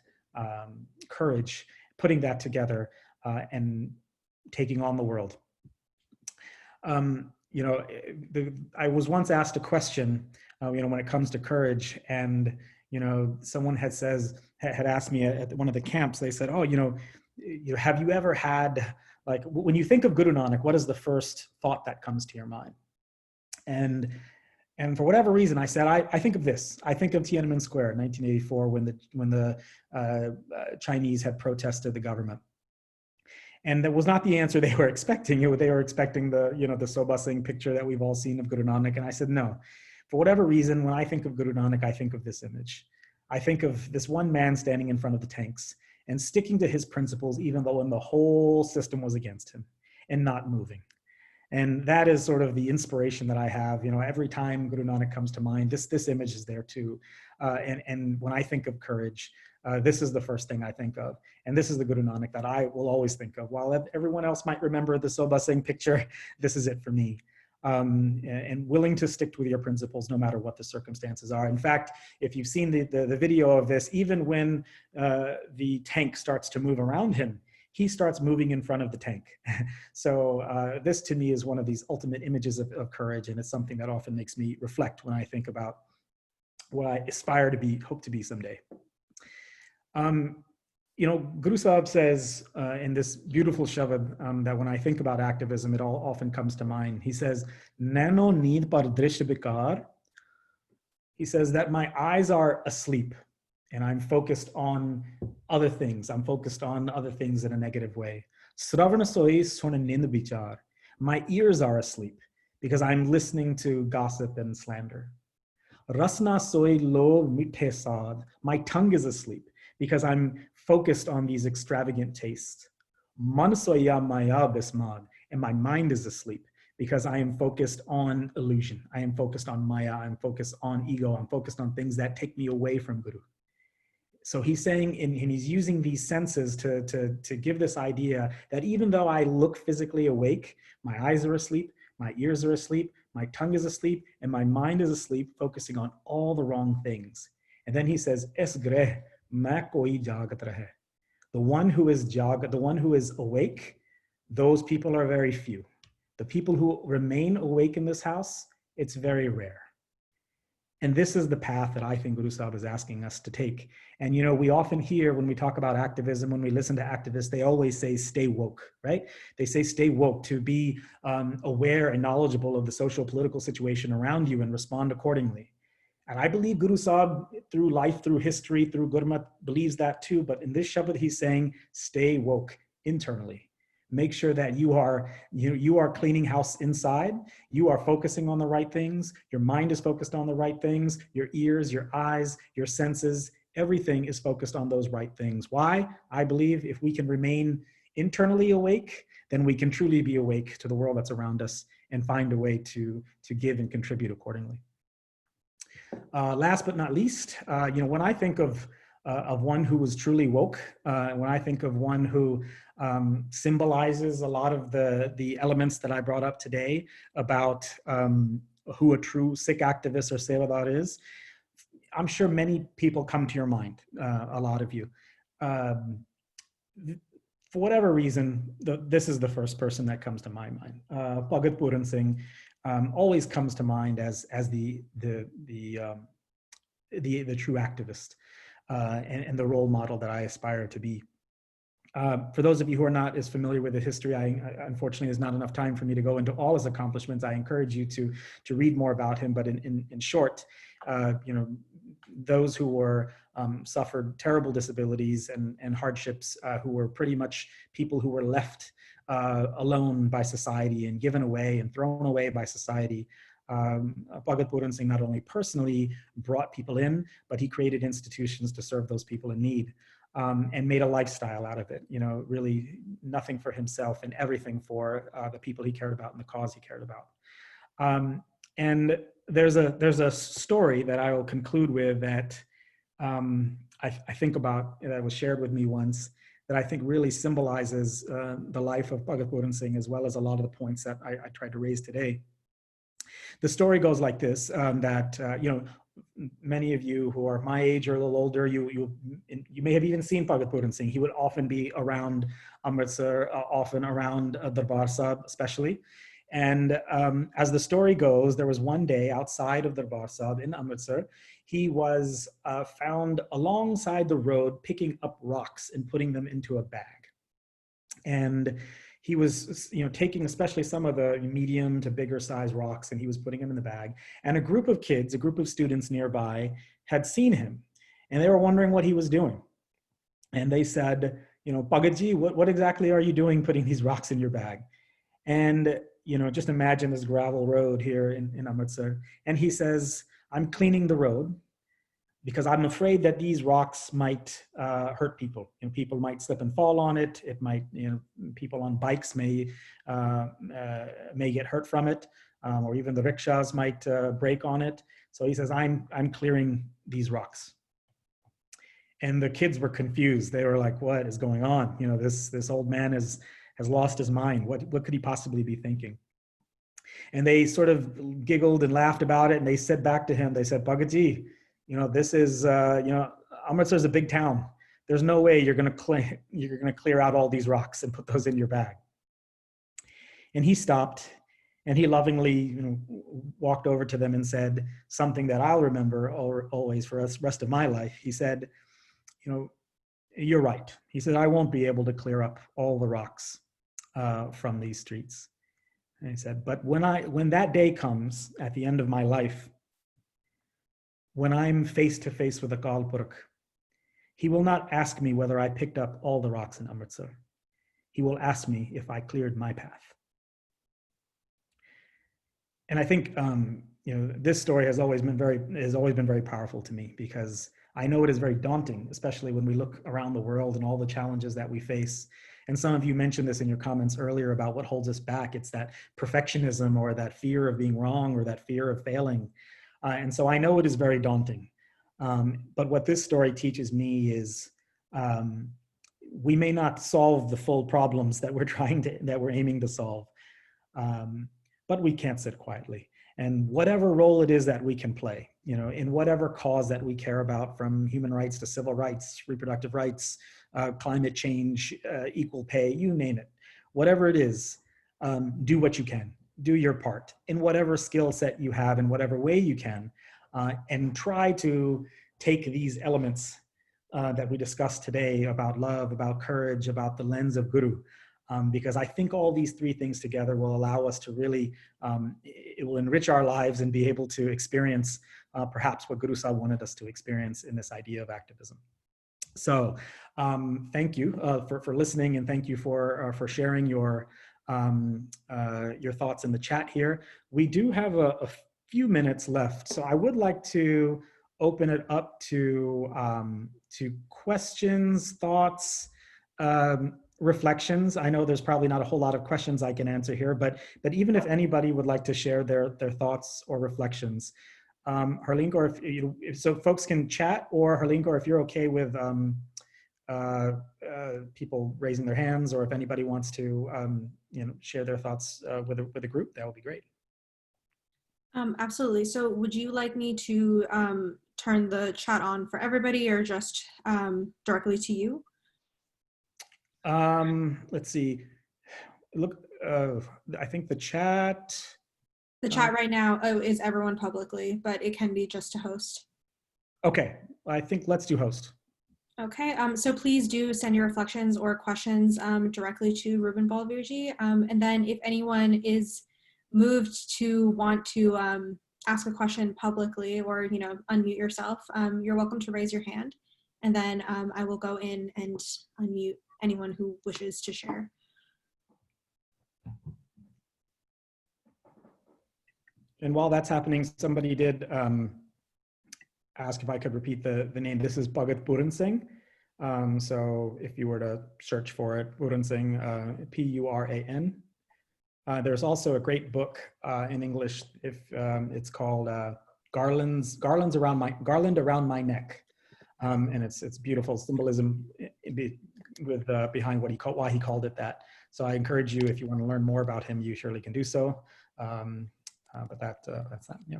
courage, putting that together, and taking on the world. You know, I was once asked a question, you know, when it comes to courage, and you know, someone had asked me at one of the camps. They said, "Oh, you know, have you ever had, like, when you think of Guru Nanak, what is the first thought that comes to your mind?" And for whatever reason, I said, I think of this. I think of Tiananmen Square in 1984 when the Chinese had protested the government. And that was not the answer they were expecting. They were expecting the, you know, the Soba Singh picture that we've all seen of Guru Nanak. And I said, no. For whatever reason, when I think of Guru Nanak, I think of this image. I think of this one man standing in front of the tanks and sticking to his principles, even though the whole system was against him, and not moving. And that is sort of the inspiration that I have. You know, every time Guru Nanak comes to mind, this image is there too. And when I think of courage, this is the first thing I think of. And this is the Guru Nanak that I will always think of. While everyone else might remember the Soba Singh picture, this is it for me. And willing to stick with your principles no matter what the circumstances are. In fact, if you've seen the video of this, even when the tank starts to move around him, he starts moving in front of the tank. So this to me is one of these ultimate images of courage, and it's something that often makes me reflect when I think about what I aspire to be, hope to be someday. You know, Guru Sahib says in this beautiful shabad that when I think about activism, it all often comes to mind. He says, "Nano neend par drish bikar." He says that my eyes are asleep and I'm focused on other things. I'm focused on other things in a negative way. Sravana soi sona nind bichar. My ears are asleep because I'm listening to gossip and slander. Rasna soi lo mithe saad. My tongue is asleep because I'm focused on these extravagant tastes. Man soya maya bismad, and my mind is asleep because I am focused on illusion. I am focused on maya. I'm focused on ego. I'm focused on things that take me away from Guru. So he's saying, and he's using these senses to give this idea that even though I look physically awake, my eyes are asleep, my ears are asleep, my tongue is asleep, and my mind is asleep, focusing on all the wrong things. And then he says, "Es greh main koi jagat rahe." The one who is awake, those people are very few. The people who remain awake in this house, it's very rare. And this is the path that I think Guru Sahib is asking us to take. And, you know, we often hear when we talk about activism, when we listen to activists, they always say, stay woke, right? They say, stay woke, to be aware and knowledgeable of the social political situation around you and respond accordingly. And I believe Guru Sahib, through life, through history, through Gurmat, believes that too. But in this Shabad, he's saying, stay woke internally. Make sure that you are cleaning house inside. You are focusing on the right things. Your mind is focused on the right things. Your ears, your eyes, your senses, everything is focused on those right things. Why? I believe if we can remain internally awake, then we can truly be awake to the world that's around us and find a way to give and contribute accordingly. Last but not least, you know, when I think of one who was truly woke, when I think of one who symbolizes a lot of the elements that I brought up today about who a true Sikh activist or Sevadar is, I'm sure many people come to your mind, a lot of you. Um, for whatever reason, this is the first person that comes to my mind. Bhagat Puran Singh always comes to mind as the true activist and the role model that I aspire to be. For those of you who are not as familiar with the history, unfortunately, there's not enough time for me to go into all his accomplishments. I encourage you to read more about him. But in short, those who were suffered terrible disabilities and hardships, who were pretty much people who were left alone by society and given away and thrown away by society. Bhagat Puran Singh not only personally brought people in, but he created institutions to serve those people in need. And made a lifestyle out of it, really nothing for himself and everything for the people he cared about and the cause he cared about. And there's a story that I will conclude with that I think about, that was shared with me once, that I think really symbolizes the life of Bhagat Puran Singh, as well as a lot of the points that I tried to raise today. The story goes like this, that, many of you who are my age or a little older, you may have even seen Bhagat Puran Singh. He would often be around Amritsar, often around Darbar Sahib especially. And as the story goes, there was one day outside of Darbar Sahib in Amritsar, he was found alongside the road picking up rocks and putting them into a bag. And he was, taking especially some of the medium to bigger size rocks, and he was putting them in the bag. And a group of kids, a group of students nearby had seen him, and they were wondering what he was doing. And they said, Bhagatji, what exactly are you doing putting these rocks in your bag? And, just imagine this gravel road here in Amritsar. And he says, I'm cleaning the road, because I'm afraid that these rocks might hurt people. People might slip and fall on it. It might, people on bikes may get hurt from it, or even the rickshaws might break on it. So he says, I'm clearing these rocks. And the kids were confused. They were like, what is going on? This old man has lost his mind. What could he possibly be thinking? And they sort of giggled and laughed about it. And they said back to him, they said, Bhagatji, this is, Amritsar is a big town. There's no way you're going to clear out all these rocks and put those in your bag. And he stopped, and he lovingly, walked over to them and said something that I'll remember always for the rest of my life. He said, you're right. He said, I won't be able to clear up all the rocks from these streets. And he said, but when that day comes at the end of my life, when I'm face to face with Akal Purkh, he will not ask me whether I picked up all the rocks in Amritsar. He will ask me if I cleared my path. And I think this story has always been very powerful to me, because I know it is very daunting, especially when we look around the world and all the challenges that we face. And some of you mentioned this in your comments earlier about what holds us back. It's that perfectionism, or that fear of being wrong, or that fear of failing. And so I know it is very daunting. But what this story teaches me is we may not solve the full problems that we're aiming to solve, but we can't sit quietly. And whatever role it is that we can play, in whatever cause that we care about, from human rights to civil rights, reproductive rights, climate change, equal pay, you name it, whatever it is, do what you can. Do your part in whatever skill set you have, in whatever way you can, and try to take these elements that we discussed today about love, about courage, about the lens of Guru, because I think all these three things together will allow us to really, it will enrich our lives and be able to experience perhaps what Guru Sahib wanted us to experience in this idea of activism. So thank you for listening, and thank you for sharing your thoughts in the chat here. We do have a few minutes left, so I would like to open it up to questions, thoughts, reflections. I know there's probably not a whole lot of questions I can answer here, but even if anybody would like to share their thoughts or reflections, Harleen, or if so folks can chat, or Harleen, or if you're okay with people raising their hands, or if anybody wants to share their thoughts with a group, that would be great.
Absolutely. So would you like me to turn the chat on for everybody or just directly to you?
Let's see. Look, I think the chat.
The chat right now is everyone publicly, but it can be just to host.
Okay, I think let's do host.
Okay, so please do send your reflections or questions directly to Rubin Balvirji. And then if anyone is moved to want to ask a question publicly or, you know, unmute yourself, you're welcome to raise your hand. And then I will go in and unmute anyone who wishes to share.
And while that's happening, somebody did ask if I could repeat the name. This is Bhagat Puran Singh. So if you were to search for it, Puran Singh, P-U-R-A-N. There's also a great book in English. If it's called Garland Around My Neck, and it's beautiful symbolism with behind why he called it that. So I encourage you, if you want to learn more about him, you surely can do so. But that's that. Yeah.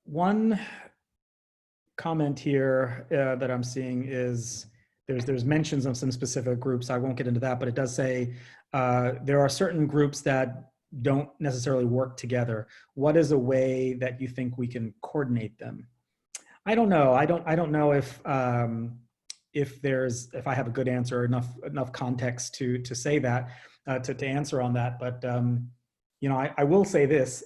One comment here that I'm seeing is there's mentions of some specific groups. I won't get into that, but it does say there are certain groups that don't necessarily work together. What is a way that you think we can coordinate them? I don't know. I don't know if I have a good answer or enough context to say that to answer on that. But you know, I will say this: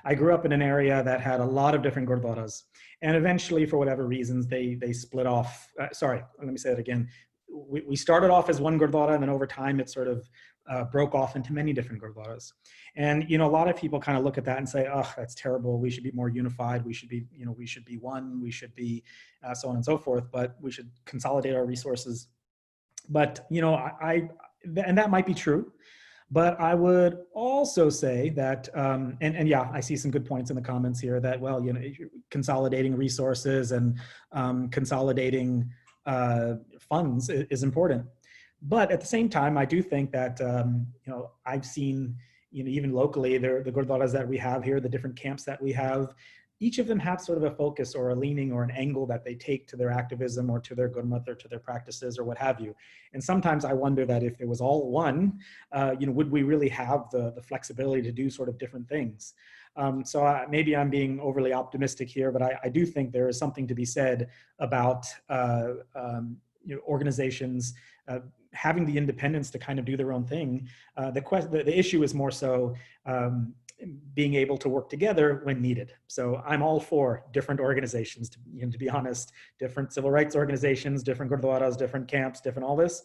I grew up in an area that had a lot of different gurdwaras, and eventually, for whatever reasons, they split off. Sorry, let me say it again. We started off as one gurdwara, and then over time, it sort of broke off into many different gurdwaras. And you know, a lot of people kind of look at that and say, "Oh, that's terrible. We should be more unified. We should be, you know, we should be one. We should be so on and so forth. But we should consolidate our resources." But you know, and that might be true. But I would also say that, and yeah, I see some good points in the comments here that, well, you know, consolidating resources and consolidating funds is important. But at the same time, I do think that, you know, I've seen, you know, even locally, the gurdwaras that we have here, the different camps that we have, each of them have sort of a focus or a leaning or an angle that they take to their activism or to their gurmat or to their practices or what have you. And sometimes I wonder that if it was all one, you know, would we really have the flexibility to do sort of different things? So maybe I'm being overly optimistic here, but I do think there is something to be said about you know, organizations having the independence to kind of do their own thing. The issue is more so being able to work together when needed. So I'm all for different organizations, to be honest, different civil rights organizations, different gurdwaras, different camps, different all this,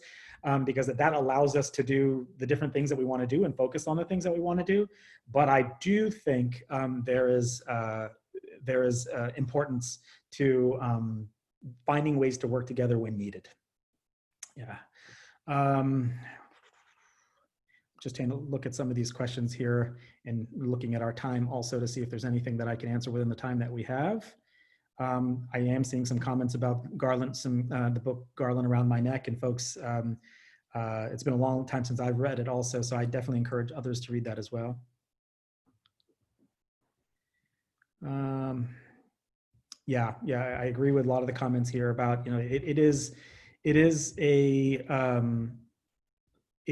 because that allows us to do the different things that we want to do and focus on the things that we want to do. But I do think there is importance to finding ways to work together when needed. Yeah. Just taking a look at some of these questions here and looking at our time also to see if there's anything that I can answer within the time that we have. I am seeing some comments about Garland, the book Garland Around My Neck, and folks, it's been a long time since I've read it also, so I definitely encourage others to read that as well. Yeah, I agree with a lot of the comments here about, you know, it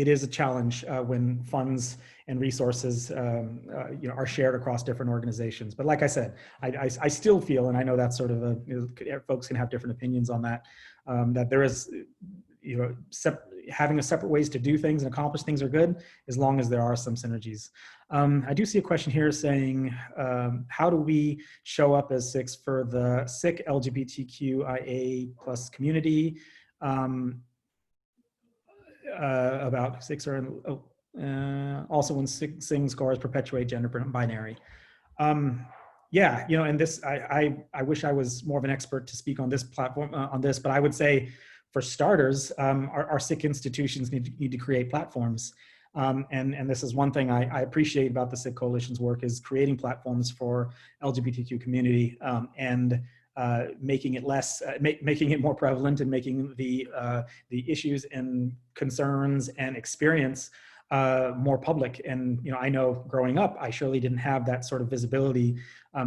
is a challenge when funds and resources you know, are shared across different organizations. But like I said, I still feel, and I know that's sort of folks can have different opinions on that, that there is, you know, having a separate ways to do things and accomplish things are good as long as there are some synergies. I do see a question here saying, how do we show up as Sikhs for the Sikh LGBTQIA+ community? About Sikhs are also when Singh scores perpetuate gender binary. Yeah, you know, and this, I wish I was more of an expert to speak on this platform, on this, but I would say for starters, our Sikh institutions need to create platforms. And this is one thing I appreciate about the Sikh Coalition's work is creating platforms for LGBTQ community. And making it less, making it more prevalent, and making the issues and concerns and experience more public. And I know growing up, I surely didn't have that sort of visibility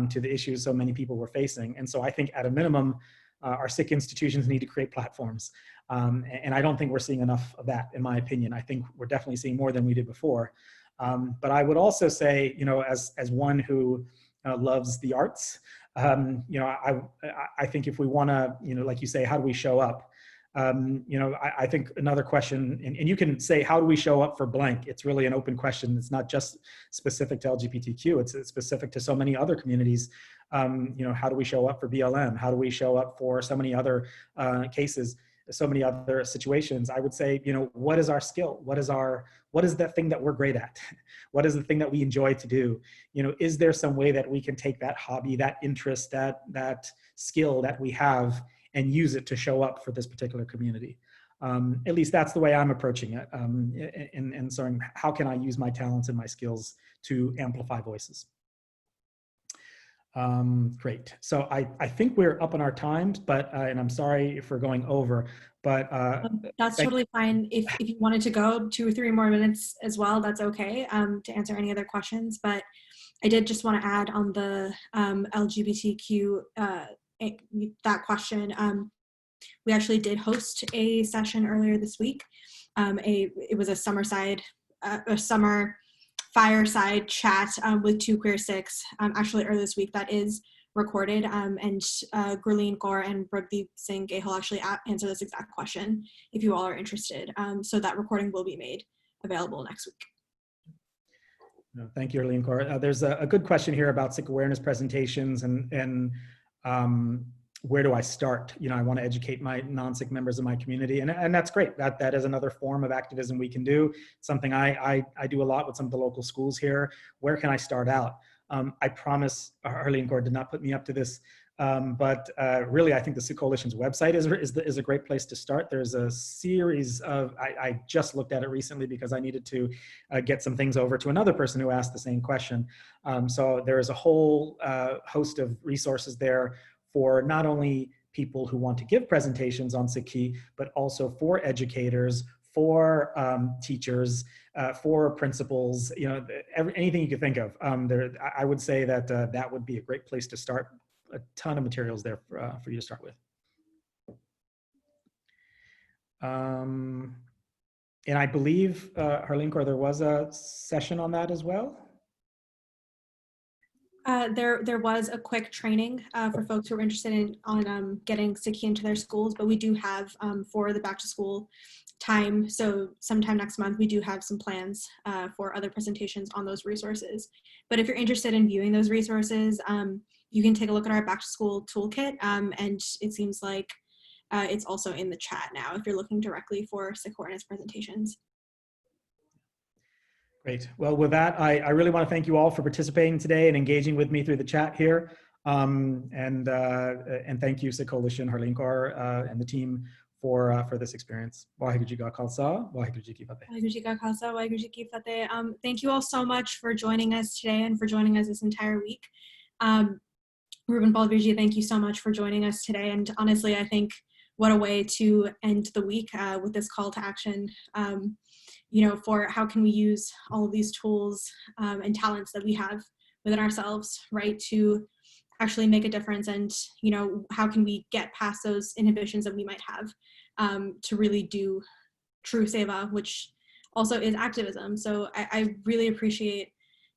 to the issues so many people were facing. And so I think at a minimum, our Sikh institutions need to create platforms. And I don't think we're seeing enough of that, in my opinion. I think we're definitely seeing more than we did before. But I would also say, as one who loves the arts, I think if we want to, like you say, how do we show up? I think another question, and you can say, how do we show up for blank? It's really an open question. It's not just specific to LGBTQ. It's specific to so many other communities. How do we show up for BLM? How do we show up for so many other cases, so many other situations? I would say, what is our skill? What is that thing that we're great at? What is the thing that we enjoy to do? Is there some way that we can take that hobby, that interest, that skill that we have, and use it to show up for this particular community? At least that's the way I'm approaching it. And so how can I use my talents and my skills to amplify voices? Great. So I think we're up on our times, but, and I'm sorry for going over, but.
That's totally fine. If you wanted to go 2 or 3 more minutes as well, that's okay, to answer any other questions. But I did just want to add on the LGBTQ, that question. We actually did host a session earlier this week. It was a summer fireside chat with 2 queer Sikhs, actually earlier this week, that is recorded, and Gurleen Kaur and Rubin Singh will actually answer this exact question if you all are interested. So that recording will be made available next week.
No, thank you, Gurleen Kaur. There's a good question here about Sikh awareness presentations and where do I start? I want to educate my non-Sikh members of my community, and that's great. That is another form of activism we can do. Something I do a lot with some of the local schools here. Where can I start out? I promise, Gurleen Kaur did not put me up to this, but really I think the Sikh Coalition's website is a great place to start. There's a series of, I just looked at it recently because I needed to get some things over to another person who asked the same question. So there is a whole host of resources there for not only people who want to give presentations on Sikhi, but also for educators, for teachers, for principals, anything you could think of. I would say that that would be a great place to start. A ton of materials there for you to start with. And I believe, Gurleen Kaur, there was a session on that as well?
There was a quick training for folks who are interested on getting Sikhi into their schools, but we do have for the back to school time, so sometime next month, we do have some plans for other presentations on those resources. But if you're interested in viewing those resources, you can take a look at our back to school toolkit, and it seems like it's also in the chat now if you're looking directly for Sikh awareness presentations.
Great. Well, with that, I really want to thank you all for participating today and engaging with me through the chat here. And thank you, Sikh Coalition, Gurleen Kaur, and the team for this experience. Waheguru Ji Ka Khalsa, Waheguru Ji Ki Fateh.
Waheguru Ji Ka Khalsa, Waheguru Ji Ki Fateh. Thank you all so much for joining us today and for joining us this entire week. Rubin Balvirji, thank you so much for joining us today. And honestly, I think what a way to end the week with this call to action. For how can we use all of these tools and talents that we have within ourselves, right, to actually make a difference, and how can we get past those inhibitions that we might have to really do true seva, which also is activism. So I really appreciate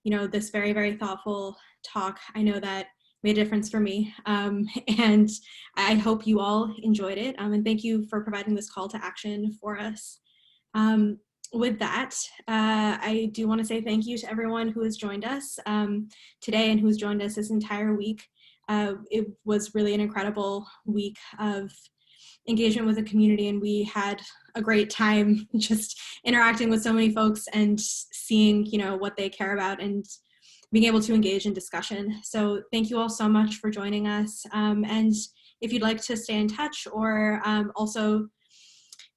this very, very thoughtful talk. I know that made a difference for me, and I hope you all enjoyed it, and thank you for providing this call to action for us. With that, I do want to say thank you to everyone who has joined us today and who's joined us this entire week. It was really an incredible week of engagement with the community, and we had a great time just interacting with so many folks and seeing, what they care about and being able to engage in discussion. So thank you all so much for joining us. And if you'd like to stay in touch or also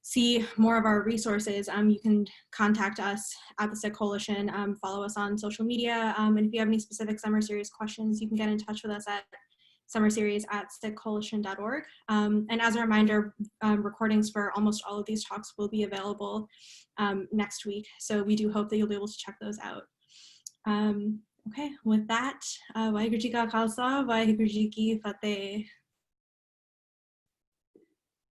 see more of our resources, you can contact us at the Sikh Coalition, follow us on social media, and if you have any specific summer series questions, you can get in touch with us at summer series at sikhcoalition.org. And as a reminder, recordings for almost all of these talks will be available next week. So we do hope that you'll be able to check those out. Okay, with that, Waheguru Ji Ka Khalsa, Waheguru Ji Ki Fateh.